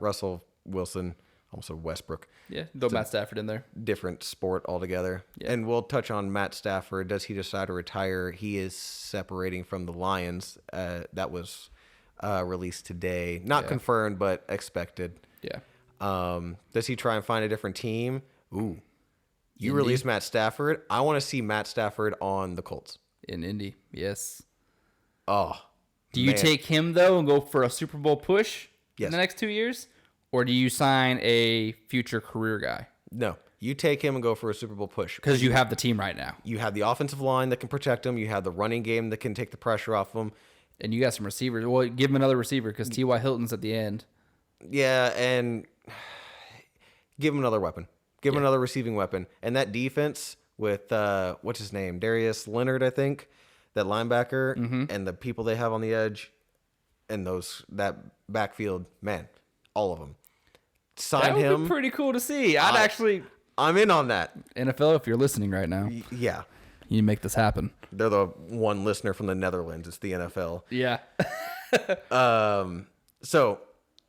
Russell Wilson, almost said Westbrook. Yeah, throw Matt Stafford in there. Different sport altogether. Yeah. And we'll touch on Matt Stafford. Does he decide to retire? He is separating from the Lions. That was released today. Not confirmed, but expected. Yeah. Does he try and find a different team? Ooh. You release Matt Stafford. I want to see Matt Stafford on the Colts. In Indy, yes. Oh. Do you man. take him, though, and go for a Super Bowl push in the next 2 years? Or do you sign a future career guy? No. You take him and go for a Super Bowl push. Because you have the team right now. You have the offensive line that can protect him. You have the running game that can take the pressure off him. And you got some receivers. Well, give him another receiver because T.Y. Hilton's at the end. Yeah, and give him another weapon. Give him another receiving weapon. And that defense with, what's his name? Darius Leonard, I think. That linebacker. And the people they have on the edge. And that backfield. Man, all of them. Sign him. That would be pretty cool to see. I'm in on that. NFL, if you're listening right now. Yeah. You make this happen. They're the one listener from the Netherlands. It's the NFL. Yeah. So,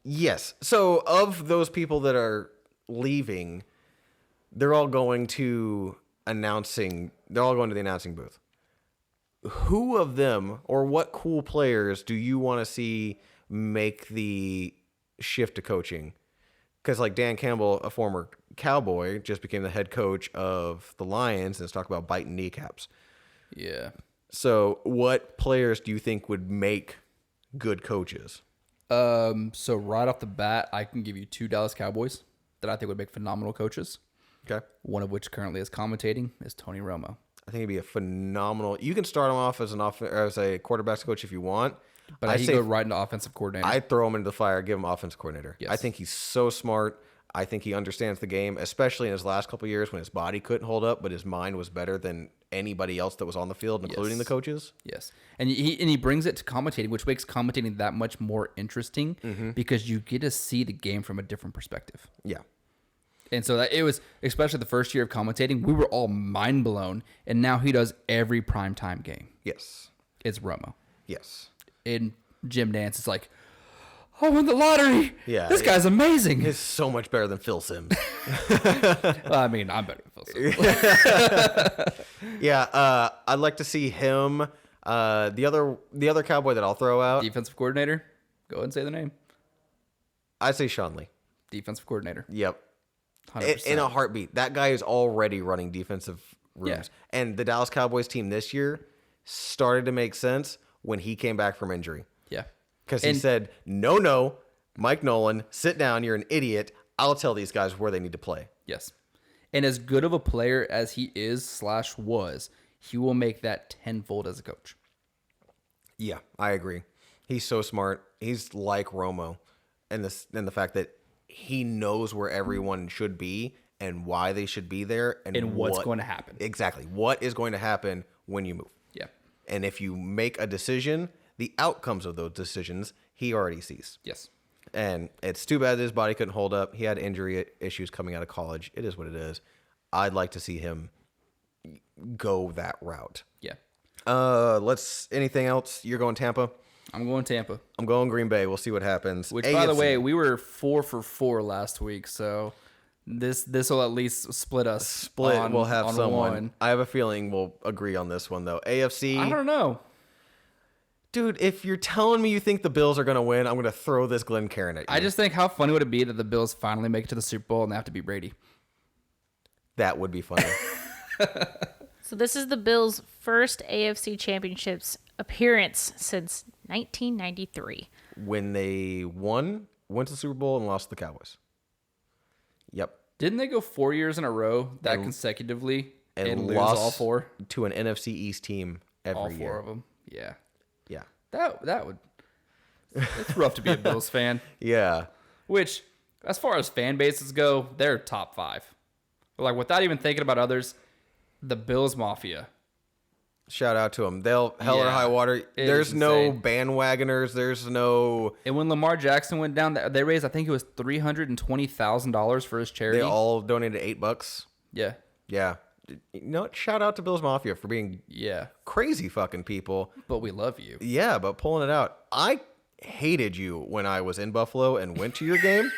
yes. So, of those people that are leaving, they're all going to the announcing booth. Who of them or what cool players do you want to see make the shift to coaching? Because like Dan Campbell, a former Cowboy, just became the head coach of the Lions and has talked about biting kneecaps. Yeah. So what players do you think would make good coaches? So right off the bat, I can give you 2 Dallas Cowboys that I think would make phenomenal coaches. Okay. One of which currently is commentating is Tony Romo. I think it'd be a phenomenal. You can start him off as as a quarterbacks coach if you want. But I go right into offensive coordinator. I'd throw him into the fire, give him offensive coordinator. Yes. I think he's so smart. I think he understands the game, especially in his last couple of years when his body couldn't hold up, but his mind was better than anybody else that was on the field, including the coaches. Yes. And he brings it to commentating, which makes commentating that much more interesting because you get to see the game from a different perspective. Yeah. And so it was, especially the first year of commentating, we were all mind blown. And now he does every primetime game. Yes. It's Romo. Yes. And Jim Nance is like, I won the lottery. Yeah. This guy's amazing. He's so much better than Phil Simms. I mean, I'm better than Phil Simms. Yeah. I'd like to see him. The other Cowboy that I'll throw out. Defensive coordinator. Go ahead and say the name. I'd say Sean Lee. Defensive coordinator. Yep. 100%. In a heartbeat. That guy is already running defensive rooms. Yeah. And the Dallas Cowboys team this year started to make sense when he came back from injury. Yeah. Because he said, no, Mike Nolan, sit down. You're an idiot. I'll tell these guys where they need to play. Yes. And as good of a player as he is / was, he will make that tenfold as a coach. Yeah, I agree. He's so smart. He's like Romo. And the fact that he knows where everyone should be and why they should be there. And what's going to happen. Exactly. What is going to happen when you move. Yeah. And if you make a decision, the outcomes of those decisions, he already sees. Yes. And it's too bad that his body couldn't hold up. He had injury issues coming out of college. It is what it is. I'd like to see him go that route. Yeah. Anything else? You're going Tampa? I'm going Tampa. I'm going Green Bay. We'll see what happens. Which, by the way, we were 4 for 4 last week, so this will at least split us. We'll have on someone. one. I have a feeling we'll agree on this one, though. AFC. I don't know. Dude, if you're telling me you think the Bills are going to win, I'm going to throw this Glenn Cairn at you. I just think how funny would it be that the Bills finally make it to the Super Bowl and they have to beat Brady? That would be funny. So this is the Bills' first AFC Championships appearance since 1993. When they went to the Super Bowl and lost to the Cowboys. Yep. Didn't they go 4 years in a row consecutively and lose lost all 4? To an NFC East team every All year. 4 of them. Yeah. Yeah. That would. It's rough to be a Bills fan. Yeah. Which, as far as fan bases go, they're top 5. Like, without even thinking about others, the Bills Mafia. Shout out to them. They'll hell or high water. There's no bandwagoners. There's no. And when Lamar Jackson went down, they raised, I think it was $320,000 for his charity. They all donated $8. Yeah. Yeah. You know what? Shout out to Bills Mafia for being crazy fucking people. But we love you. Yeah, but pulling it out. I hated you when I was in Buffalo and went to your game.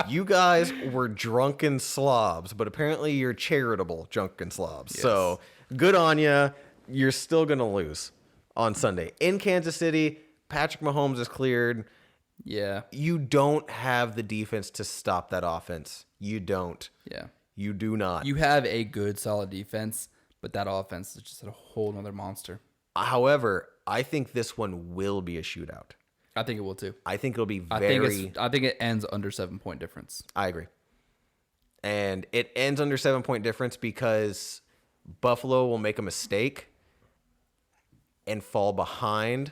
You guys were drunken slobs, but apparently you're charitable drunken slobs. Yes. So good on you. You're still going to lose on Sunday. In Kansas City, Patrick Mahomes is cleared. Yeah. You don't have the defense to stop that offense. You don't. Yeah. You do not. You have a good, solid defense, but that offense is just a whole nother monster. However, I think this one will be a shootout. I think it will too. I think it'll be I think it ends under 7-point difference. I agree. And it ends under 7-point difference because Buffalo will make a mistake and fall behind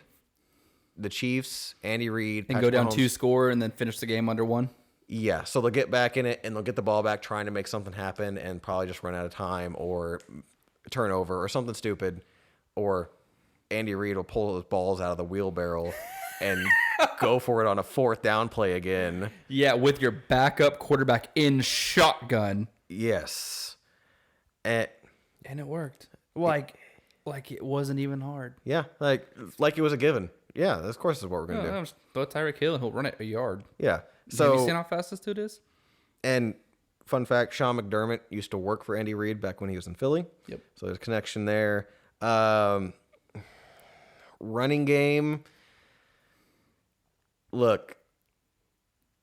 the Chiefs, Andy Reid, and go down 2-score and then finish the game under 1. Yeah, so they'll get back in it and they'll get the ball back trying to make something happen and probably just run out of time or turnover or something stupid. Or Andy Reid will pull those balls out of the wheelbarrow and go for it on a 4th down play again. Yeah, with your backup quarterback in shotgun. Yes. And it worked. Like it wasn't even hard. Yeah, like it was a given. Yeah, of course is what we're going to do. Just throw Tyreek Hill and he'll run it a yard. Yeah. So, have you seen how fast this dude is? And fun fact, Sean McDermott used to work for Andy Reid back when he was in Philly. Yep. So there's a connection there. Running game. Look,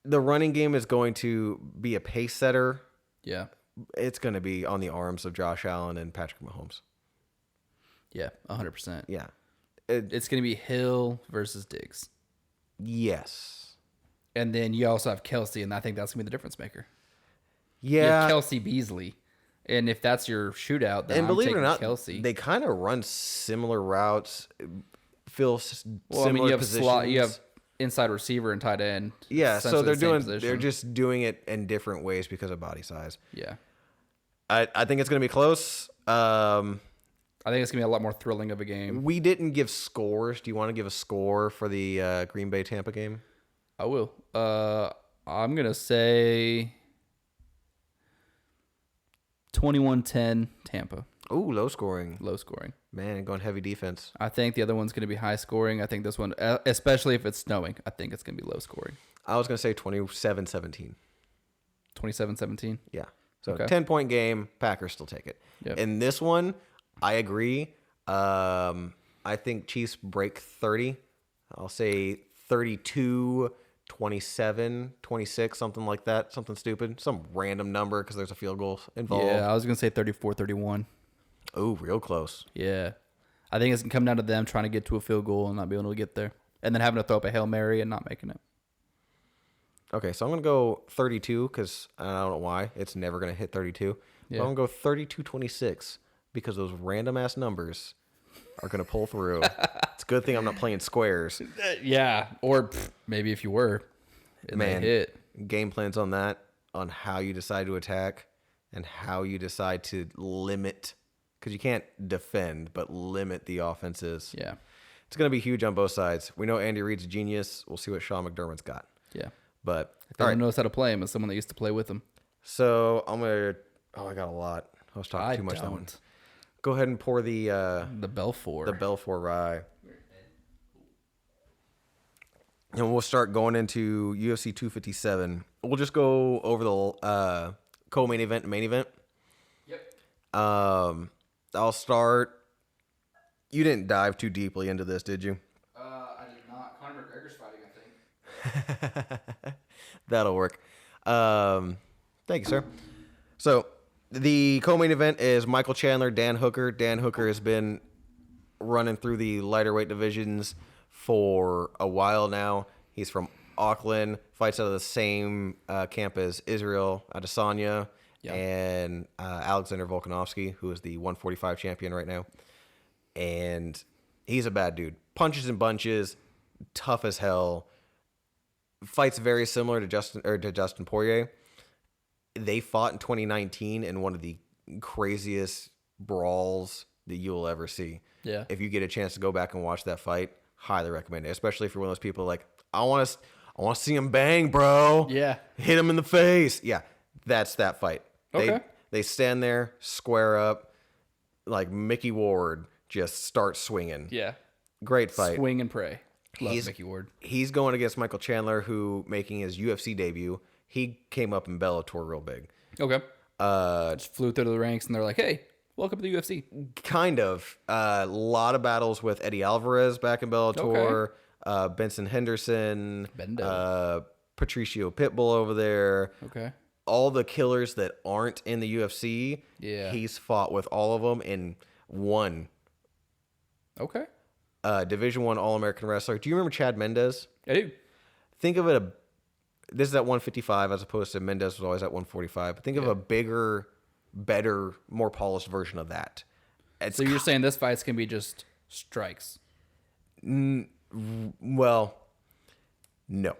the running game is going to be a pace setter. Yeah. It's going to be on the arms of Josh Allen and Patrick Mahomes. Yeah, 100%. Yeah. It's going to be Hill versus Diggs. Yes. And then you also have Kelsey, and I think that's going to be the difference maker. Yeah. You have Kelsey Beasley. And if that's your shootout, then and believe it or not, Kelsey. They kind of run similar routes, similar you have positions. you have inside receiver and tight end. Yeah, so they're just doing it in different ways because of body size. Yeah. I think it's going to be close. I think it's going to be a lot more thrilling of a game. We didn't give scores. Do you want to give a score for the Green Bay Tampa game? I will. I'm going to say 21-10 Tampa. Ooh, low scoring. Low scoring. Man, going heavy defense. I think the other one's going to be high scoring. I think this one, especially if it's snowing, I think it's going to be low scoring. I was going to say 27-17. 27-17? Yeah. So Okay. 10-point game, Packers still take it. Yep. In this one, I agree. I think Chiefs break 30. I'll say 32, 27, 26, something like that. Something stupid. Some random number because there's a field goal involved. Yeah, I was going to say 34-31. Oh, real close. Yeah. I think it's going to come down to them trying to get to a field goal and not be able to get there. And then having to throw up a Hail Mary and not making it. Okay, so I'm going to go 32 because I don't know why. It's never going to hit 32. Yeah. I'm going to go 32-26 because those random-ass numbers are going to pull through. It's a good thing I'm not playing squares. Yeah. Or maybe if you were. And Man, they hit. game plans on that, on how you decide to attack and how you decide to limit, because you can't defend, but limit the offenses. Yeah. It's going to be huge on both sides. We know Andy Reid's a genius. We'll see what Sean McDermott's got. Yeah. But If anyone knows how to play him, it's someone that used to play with him. So I'm gonna. Oh, I got a lot. I was talking I too much. That one. don't. Go ahead and pour the Belfour. Belfour Rye. And we'll start going into UFC 257. We'll just go over the co-main event and main event. Yep. I'll start. You didn't dive too deeply into this, did you? I did not. Conor McGregor's fighting, I think. That'll work. Thank you, sir. So the co-main event is Michael Chandler, Dan Hooker. Dan Hooker has been running through the lighter weight divisions for a while now. He's from Auckland, fights out of the same camp as Israel Adesanya and Alexander Volkanovski, who is the 145 champion right now. And he's a bad dude. Punches and bunches, tough as hell. Fights very similar to Justin Porier. They fought in 2019 in one of the craziest brawls that you'll ever see. Yeah. If you get a chance to go back and watch that fight, highly recommend it. Especially if you're one of those people like, I want to see him bang, bro. Yeah. Hit him in the face. Yeah, that's that fight. Okay. They stand there, square up, like Mickey Ward, just start swinging. Yeah. Great fight. Swing and pray. Love Mickey Ward. He's going against Michael Chandler, who making his UFC debut. He came up in Bellator real big. Okay. Just flew through the ranks, and they're like, hey, welcome to the UFC. Kind of. A lot of battles with Eddie Alvarez back in Bellator. Benson Henderson. Bendo. Patricio Pitbull over there. Okay. All the killers that aren't in the UFC. Yeah. He's fought with all of them and won. Okay. Division I All-American wrestler. Do you remember Chad Mendes? I do. Think of it, this is at 155 as opposed to Mendes was always at 145. But think of a bigger, better, more polished version of that. So you're saying this fight's can be just strikes? Well, no.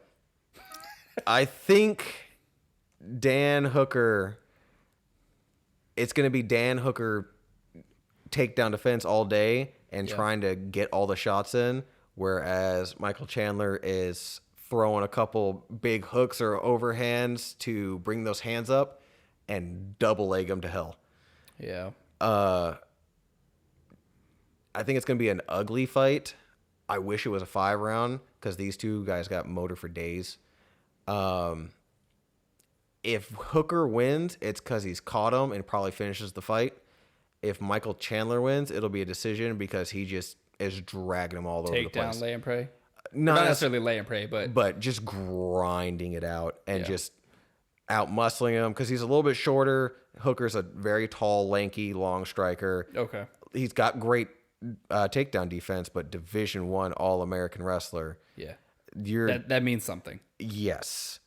I think Dan Hooker, it's going to be Dan Hooker takedown defense all day and trying to get all the shots in, whereas Michael Chandler is throwing a couple big hooks or overhands to bring those hands up and double leg them to hell. Yeah. I think it's going to be an ugly fight. I wish it was a 5-round because these two guys got motor for days. If Hooker wins, it's because he's caught him and probably finishes the fight. If Michael Chandler wins, it'll be a decision because he just is dragging him all over the place. Takedown, lay and pray? Not necessarily lay and pray, but just grinding it out and just out muscling him because he's a little bit shorter. Hooker's a very tall, lanky, long striker. Okay. He's got great takedown defense, but Division I All-American wrestler. Yeah. That means something. Yes.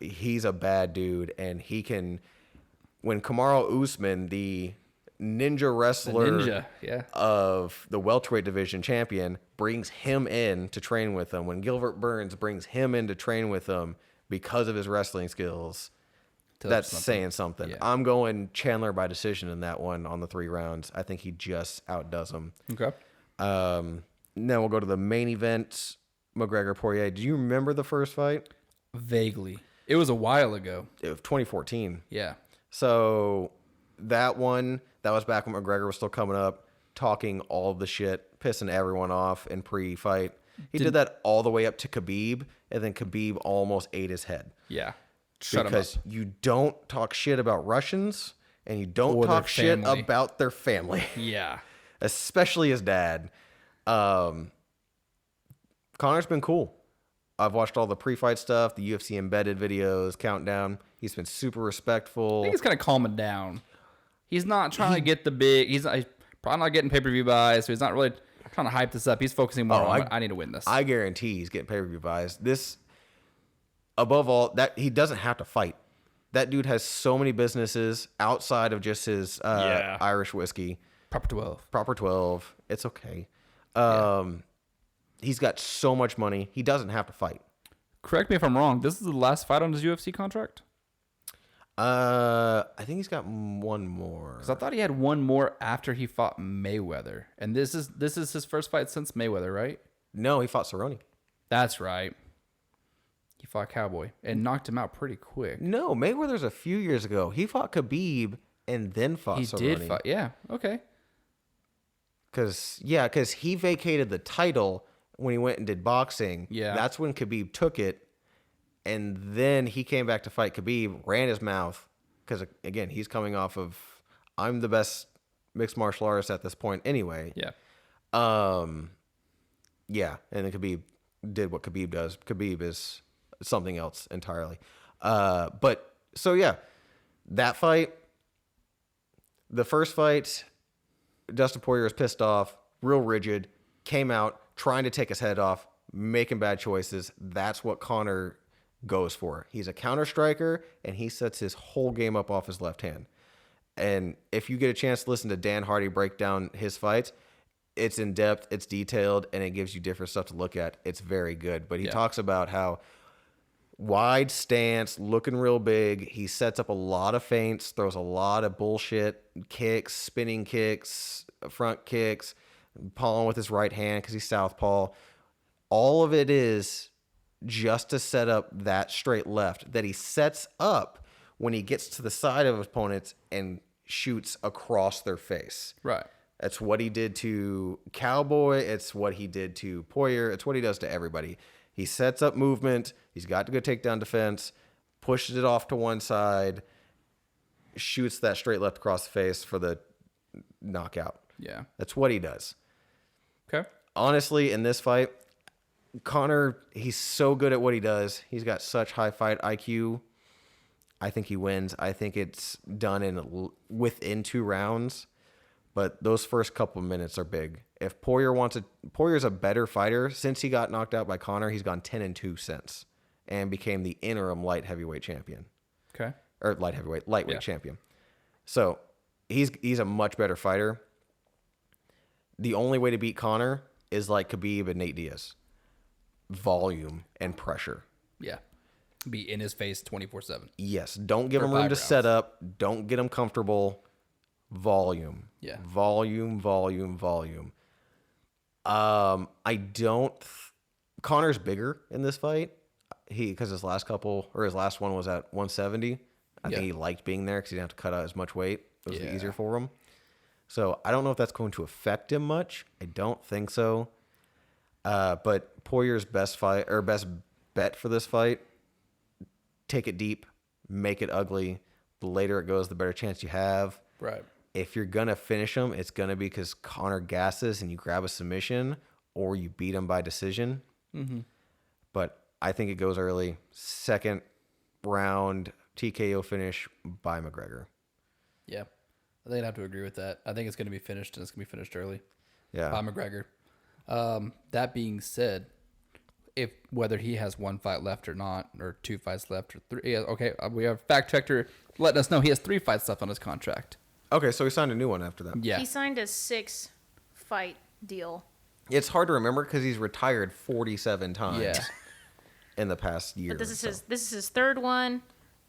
He's a bad dude, and he can. When Kamaru Usman, the ninja wrestler of the welterweight division champion, brings him in to train with him, when Gilbert Burns brings him in to train with him because of his wrestling skills, that's saying something. Yeah. I'm going Chandler by decision in that one on the 3 rounds. I think he just outdoes him. Okay. Then we'll go to the main event, McGregor Porier. Do you remember the first fight? Vaguely. It was a while ago. It was 2014. Yeah. So that one, that was back when McGregor was still coming up, talking all of the shit, pissing everyone off in pre-fight. He did that all the way up to Khabib, and then Khabib almost ate his head. Yeah. Because you don't talk shit about Russians, and you don't talk shit about their family. Yeah. Especially his dad. Connor's been cool. I've watched all the pre-fight stuff, the UFC embedded videos, countdown. He's been super respectful. I think he's kind of calming down. He's not trying to get the big. He's probably not getting pay-per-view buys, so he's not really trying to hype this up. He's focusing more on I need to win this. I guarantee he's getting pay-per-view buys. This, above all, that he doesn't have to fight. That dude has so many businesses outside of just his Irish whiskey. Proper 12. It's okay. He's got so much money. He doesn't have to fight. Correct me if I'm wrong. This is the last fight on his UFC contract? I think he's got one more. Because I thought he had one more after he fought Mayweather. And this is his first fight since Mayweather, right? No, he fought Cerrone. That's right. He fought Cowboy and knocked him out pretty quick. No, Mayweather's a few years ago. He fought Khabib and then fought He Cerrone. did fight. Yeah. Okay. Because he vacated the title when he went and did boxing. Yeah. That's when Khabib took it. And then he came back to fight Khabib, ran his mouth. Because, again, he's coming off of, I'm the best mixed martial artist at this point anyway. Yeah. Yeah. And then Khabib did what Khabib does. Khabib is something else entirely. But, so yeah, that fight, the first fight, Dustin Poirier was pissed off, real rigid, came out, trying to take his head off, making bad choices. That's what Conor goes for. He's a counter striker, and he sets his whole game up off his left hand. And if you get a chance to listen to Dan Hardy break down his fights, it's in depth, it's detailed, and it gives you different stuff to look at. It's very good. But he talks about how wide stance, looking real big. He sets up a lot of feints, throws a lot of bullshit kicks, spinning kicks, front kicks, pawing with his right hand because he's southpaw. All of it is just to set up that straight left that he sets up when he gets to the side of his opponents and shoots across their face. Right. That's what he did to Cowboy. It's what he did to Poirier. It's what he does to everybody. He sets up movement. He's got to go take down defense, pushes it off to one side, shoots that straight left across the face for the knockout. Yeah. That's what he does. Okay. Honestly, in this fight, Conor, he's so good at what he does. He's got such high fight IQ. I think he wins. I think it's done within 2 rounds. But those first couple of minutes are big. If Poirier's a better fighter. Since he got knocked out by Conor, he's gone 10-2 since, and became the interim light heavyweight champion. Okay. Or lightweight champion. So he's a much better fighter. The only way to beat Conor is like Khabib and Nate Diaz. Volume and pressure. Yeah. Be in his face 24/7. Yes. Don't give For him room 5 to rounds. set up. Don't get him comfortable. Volume. Yeah. Volume. Connor's bigger in this fight. Because his last one was at 170. I think he liked being there because he didn't have to cut out as much weight. It was easier for him. So I don't know if that's going to affect him much. I don't think so. But Poirier's best bet for this fight, take it deep, make it ugly. The later it goes, the better chance you have. Right. If you're going to finish him, it's going to be because Conor gasses and you grab a submission or you beat him by decision. Mm-hmm. But I think it goes early. Second round TKO finish by McGregor. Yeah. I think I'd have to agree with that. I think it's going to be finished, and it's going to be finished early. Yeah. By McGregor. That being said, whether he has 1 fight left or not, or 2 fights left or 3. Yeah, okay, we have fact checker letting us know he has 3 fights left on his contract. Okay, so he signed a new one after that. Yeah. He signed a 6-fight deal. It's hard to remember because he's retired 47 times in the past year. But this is his 3rd one,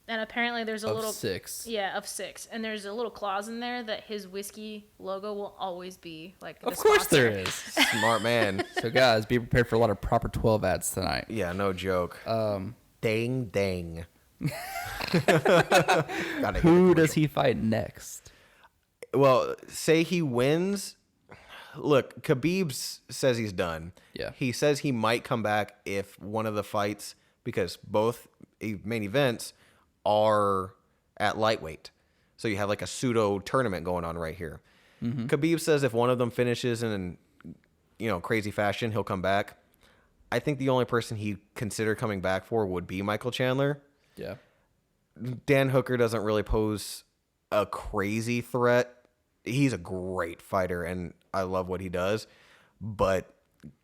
and apparently there's a little 6. Yeah, of 6, and there's a little clause in there that his whiskey logo will always be like. Of course there is. Smart man. So guys, be prepared for a lot of proper 12 ads tonight. Yeah, no joke. Dang. Who does he fight next? Well, say he wins. Look, Khabib says he's done. Yeah. He says he might come back if one of the fights, because both main events are at lightweight. So you have like a pseudo tournament going on right here. Mm-hmm. Khabib says if one of them finishes in, crazy fashion, he'll come back. I think the only person he'd consider coming back for would be Michael Chandler. Yeah. Dan Hooker doesn't really pose a crazy threat. He's a great fighter, and I love what he does. But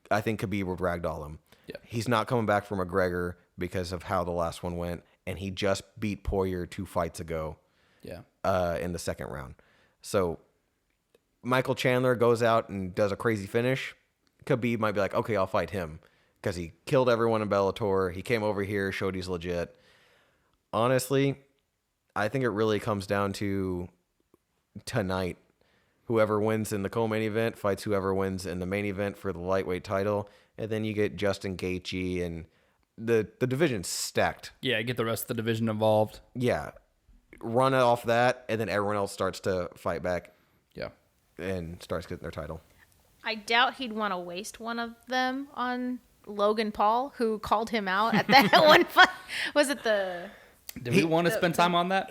I think Khabib would ragdoll him. Yeah. He's not coming back for McGregor because of how the last one went, and he just beat Poirier 2 fights ago. Yeah. In the second round. So Michael Chandler goes out and does a crazy finish. Khabib might be like, okay, I'll fight him because he killed everyone in Bellator. He came over here, showed he's legit. Honestly, I think it really comes down to tonight. Whoever wins in the co-main event fights whoever wins in the main event for the lightweight title. And then you get Justin Gaethje and the division's stacked. Yeah, get the rest of the division involved. Yeah. Run off that, and then everyone else starts to fight back. Yeah. And starts getting their title. I doubt he'd want to waste one of them on Logan Paul, who called him out at that one fight. Was it the... Did we want to spend time on that?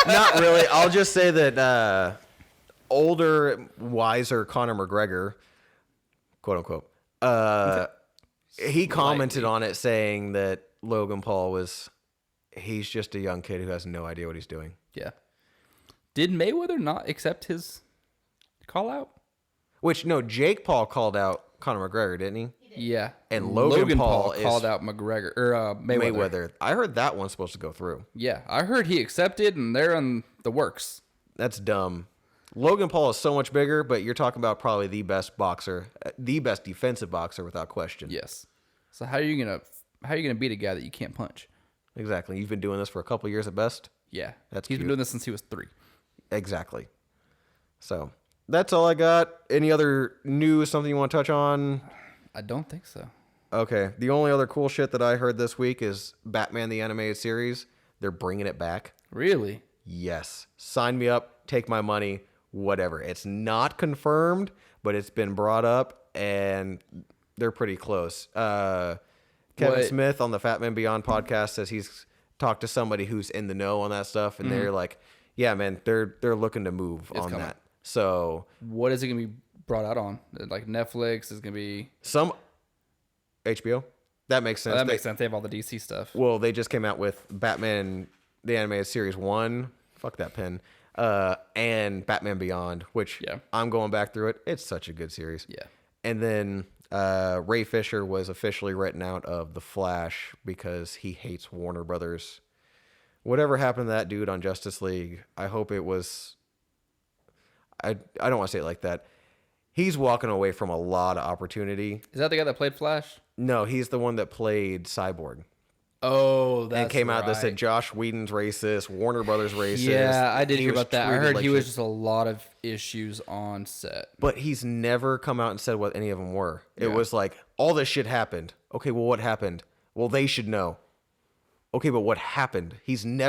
Not really. I'll just say that older, wiser Conor McGregor, quote unquote, he commented on it saying that Logan Paul he's just a young kid who has no idea what he's doing. Yeah. Did Mayweather not accept his call out? Which, no, Jake Paul called out Conor McGregor, didn't he? Yeah. And Logan Paul called out McGregor or Mayweather. I heard that one's supposed to go through. Yeah, I heard he accepted, and they're in the works. That's dumb. Logan Paul is so much bigger, but you're talking about probably the best boxer, the best defensive boxer without question. Yes. So how are you gonna beat a guy that you can't punch? Exactly. You've been doing this for a couple years at best. Yeah, That's he's cute. been doing this since he was 3. Exactly. So that's all I got. Any other news? Something you want to touch on? I don't think so. Okay. The only other cool shit that I heard this week is Batman the Animated Series. They're bringing it back. Really? Yes. Sign me up. Take my money. Whatever. It's not confirmed, but it's been brought up, and they're pretty close. Kevin Smith on the Fat Man Beyond podcast says he's talked to somebody who's in the know on that stuff, and they're like, yeah, man, they're looking to move on coming. that. So what is it gonna be brought out on? Like Netflix is gonna be some HBO. That makes sense. that makes sense. They have all the DC stuff. Well, they just came out with Batman the Animated Series 1. Fuck that pen. And Batman Beyond, which I'm going back through it. It's such a good series. Yeah. And then Ray Fisher was officially written out of The Flash because he hates Warner Brothers. Whatever happened to that dude on Justice League, I hope it was... I don't want to say it like that. He's walking away from a lot of opportunity. Is that the guy that played Flash? No, he's the one that played Cyborg. Oh, that's and came out that right. said Josh Whedon's racist, Warner Brothers racist. Yeah, I did hear about that. I heard like he was shit. just a lot of issues on set. But he's never come out and said what any of them were. It was like, all this shit happened. Okay, well, what happened? Well, they should know. Okay, but what happened?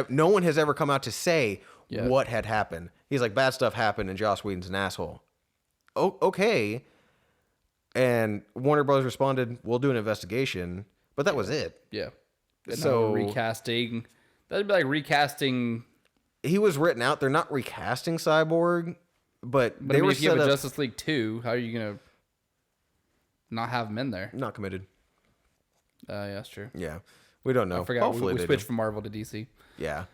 No one has ever come out to say what had happened. He's like, bad stuff happened and Joss Whedon's an asshole. Oh, okay. And Warner Brothers responded, we'll do an investigation. But that was it. Yeah. So recasting. That'd be like recasting. He was written out. They're not recasting Cyborg, but they I mean, were if you have set a up. Justice League 2, how are you gonna not have him in there? Not committed. Yeah, that's true. Yeah, we don't know. I forgot. Hopefully we they switched do. from Marvel to DC. Yeah.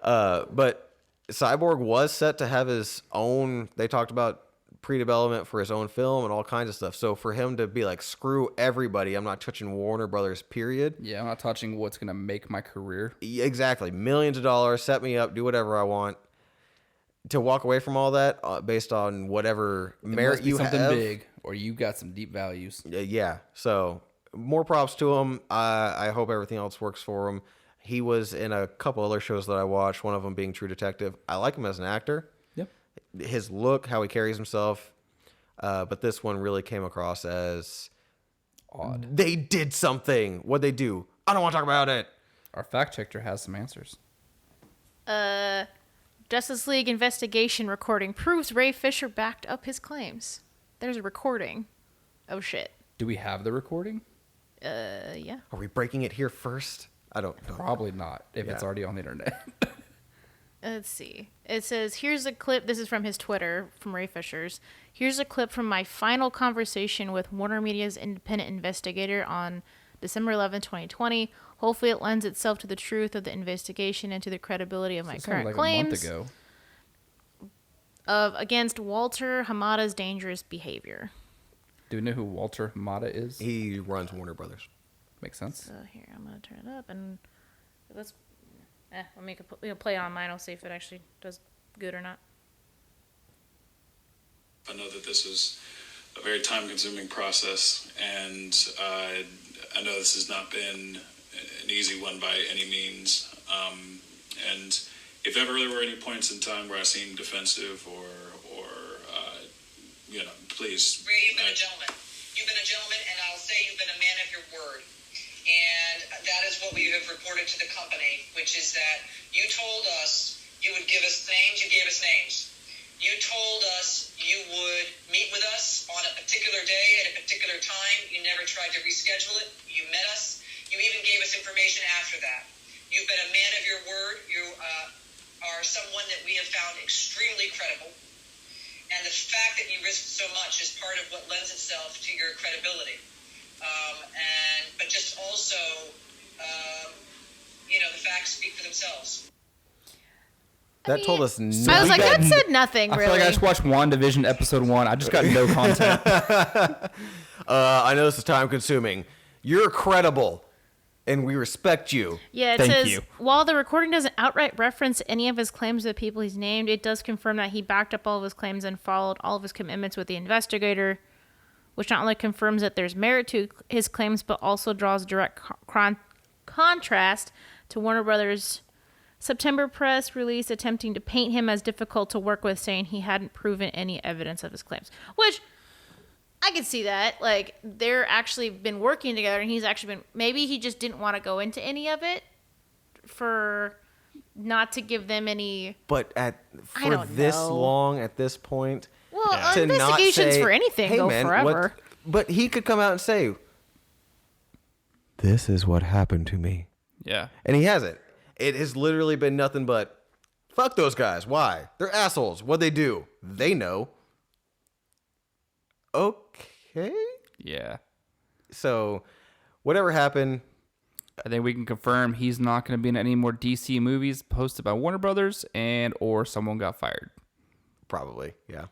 But Cyborg was set to have his own. They talked about pre-development for his own film and all kinds of stuff. So for him to be like, screw everybody, I'm not touching Warner Brothers, period. Yeah, I'm not touching what's gonna make my career. Exactly. Millions of dollars, set me up, do whatever I want. To walk away from all that based on whatever merit you something have. big, or you got some deep values. Yeah. So more props to him. I hope everything else works for him. He was in a couple other shows that I watched, one of them being True Detective. I like him as an actor. Yep. His look, how he carries himself. But this one really came across as Odd. They did something. What'd they do? I don't want to talk about it. Our fact checker has some answers. Justice League investigation recording proves Ray Fisher backed up his claims. There's a recording. Oh shit. Do we have the recording? Yeah. Are we breaking it here first? I don't know. Probably not, if it's already on the internet. Let's see. It says, here's a clip. This is from his Twitter, from Ray Fisher's. Here's a clip from my final conversation with Warner Media's independent investigator on December 11, 2020. Hopefully it lends itself to the truth of the investigation and to the credibility of my current like claims a month ago. against Walter Hamada's dangerous behavior. Do we know who Walter Hamada is? He runs Warner Brothers. Makes sense. So here, I'm going to turn it up and let me play it on mine. I'll see if it actually does good or not. I know that this is a very time-consuming process, and I know this has not been an easy one by any means. And if ever there were any points in time where I seemed defensive or please. Ray, you've been a gentleman. You've been a gentleman, and And that is what we have reported to the company, which is that you told us you would give us names. You gave us names. You told us you would meet with us on a particular day at a particular time. You never tried to reschedule it. You met us. You even gave us information after that. You've been a man of your word. You are someone that we have found extremely credible. And the fact that you risked so much is part of what lends itself to your credibility. But just also, the facts speak for themselves. That told us nothing. I was like, that said nothing, I really. feel like I just watched WandaVision episode 1. I just got no content. I know this is time consuming. You're credible, and we respect you. Yeah, it Thank says, you. while the recording doesn't outright reference any of his claims to the people he's named, it does confirm that he backed up all of his claims and followed all of his commitments with the investigator, which not only confirms that there's merit to his claims, but also draws direct contrast to Warner Brothers' September press release attempting to paint him as difficult to work with, saying he hadn't proven any evidence of his claims. Which, I could see that. Like, they're actually been working together, and he's actually been... Maybe he just didn't want to go into any of it for not to give them any... But I for don't this know. long, at this point... Well, to not investigations say, for anything "Hey, go man, forever. But he could come out and say, this is what happened to me. Yeah. And he hasn't. It has literally been nothing but, fuck those guys. Why? They're assholes. What'd they do? They know. Okay. Yeah. So, whatever happened, I think we can confirm he's not going to be in any more DC movies posted by Warner Brothers or someone got fired. probably, yeah.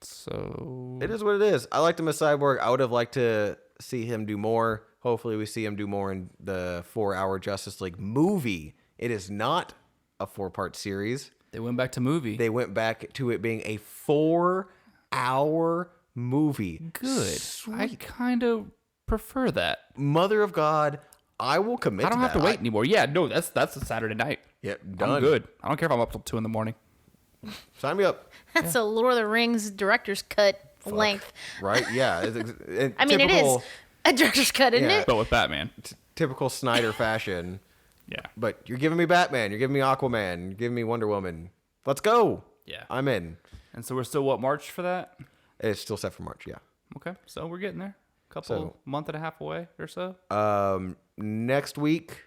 So It is what it is. I liked him as Cyborg. I would have liked to see him do more. Hopefully we see him do more in the 4-hour Justice League movie. It is not a 4-part series. they went back to movie. They went back to it being a 4-hour movie. Good. Sweet. I kind of prefer that. Mother of God, I will commit I don't to have to that. wait anymore. Yeah, no, that's a Saturday night. Yeah, done. I'm good. I don't care if I'm up till 2 a.m. Sign me up. That's a Lord of the Rings director's cut length. Right? Yeah. I mean, it is a director's cut, isn't Yeah. it? But with Batman. Typical Snyder fashion. Yeah. But you're giving me Batman. You're giving me Aquaman. You're giving me Wonder Woman. Let's go. Yeah. I'm in. And so we're still, March for that? It's still set for March, yeah. Okay. So we're getting there. Month and a half away or so. Next week,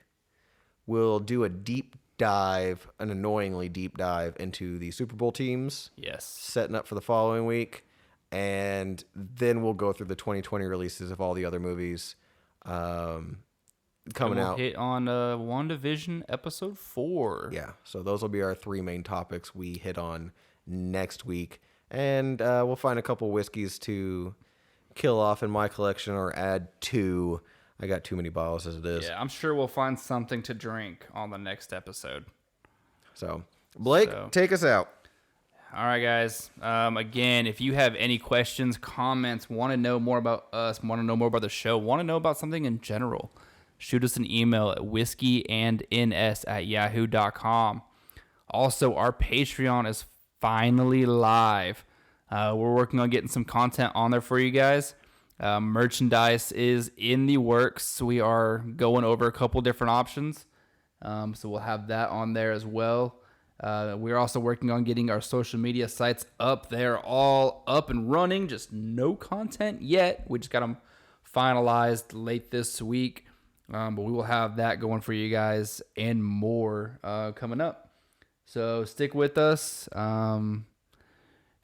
we'll do a deep dive, an annoyingly deep dive into the Super Bowl teams. Yes. Setting up for the following week. And then we'll go through the 2020 releases of all the other movies coming out. Hit on WandaVision episode 4. Yeah, so those will be our 3 main topics we hit on next week. And we'll find a couple whiskeys to kill off in my collection or add to. I got too many bottles as it is. Yeah, I'm sure we'll find something to drink on the next episode. So, Blake, take us out. All right, guys. Again, if you have any questions, comments, want to know more about us, want to know more about the show, want to know about something in general, shoot us an email at whiskeyandns@yahoo.com. Also, our Patreon is finally live. We're working on getting some content on there for you guys. Merchandise is in the works. We are going over a couple different options. So we'll have that on there as well. We're also working on getting our social media sites up. They're all up and running, just no content yet. We just got them finalized late this week. But we will have that going for you guys and more coming up. So stick with us.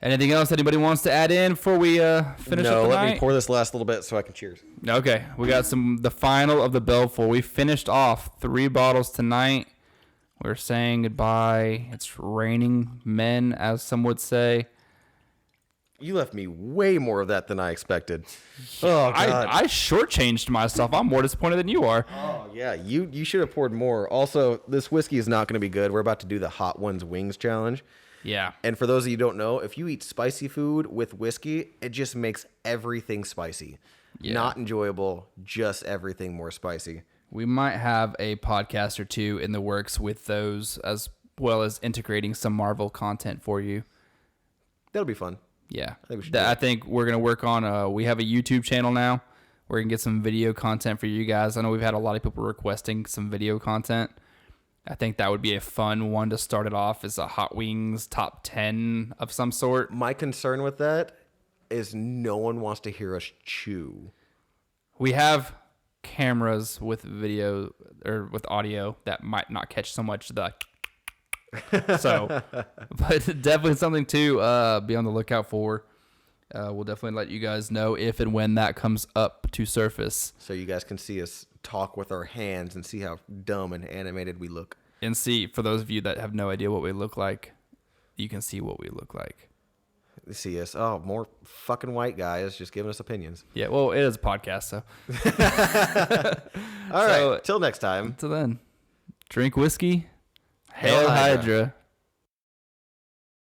Anything else anybody wants to add in before we finish up the let night? me pour this last little bit so I can cheers. Okay, we got the final of the Belfour. We finished off 3 bottles tonight. We're saying goodbye. It's raining men, as some would say. You left me way more of that than I expected. Oh, God. I shortchanged myself. I'm more disappointed than you are. Oh, yeah. You should have poured more. Also, this whiskey is not going to be good. We're about to do the Hot Ones Wings challenge. Yeah. And for those of you who don't know, if you eat spicy food with whiskey, it just makes everything spicy. Yeah. Not enjoyable, just everything more spicy. We might have a podcast or 2 in the works with those, as well as integrating some Marvel content for you. That'll be fun. Yeah. I think we should I think we're going to work on, we have a YouTube channel now. We're going to get some video content for you guys. I know we've had a lot of people requesting some video content. I think that would be a fun one to start it off, as a Hot Wings top 10 of some sort. My concern with that is no one wants to hear us chew. We have cameras with video or with audio that might not catch so much the so, but definitely something to be on the lookout for. We'll definitely let you guys know if and when that comes up to surface. So you guys can see us talk with our hands and see how dumb and animated we look. And see, for those of you that have no idea what we look like, you can see what we look like. See us. Oh, more fucking white guys just giving us opinions. Yeah, well, it is a podcast, so. All right. Till next time. Until then, drink whiskey. Hail Hydra. Hydra.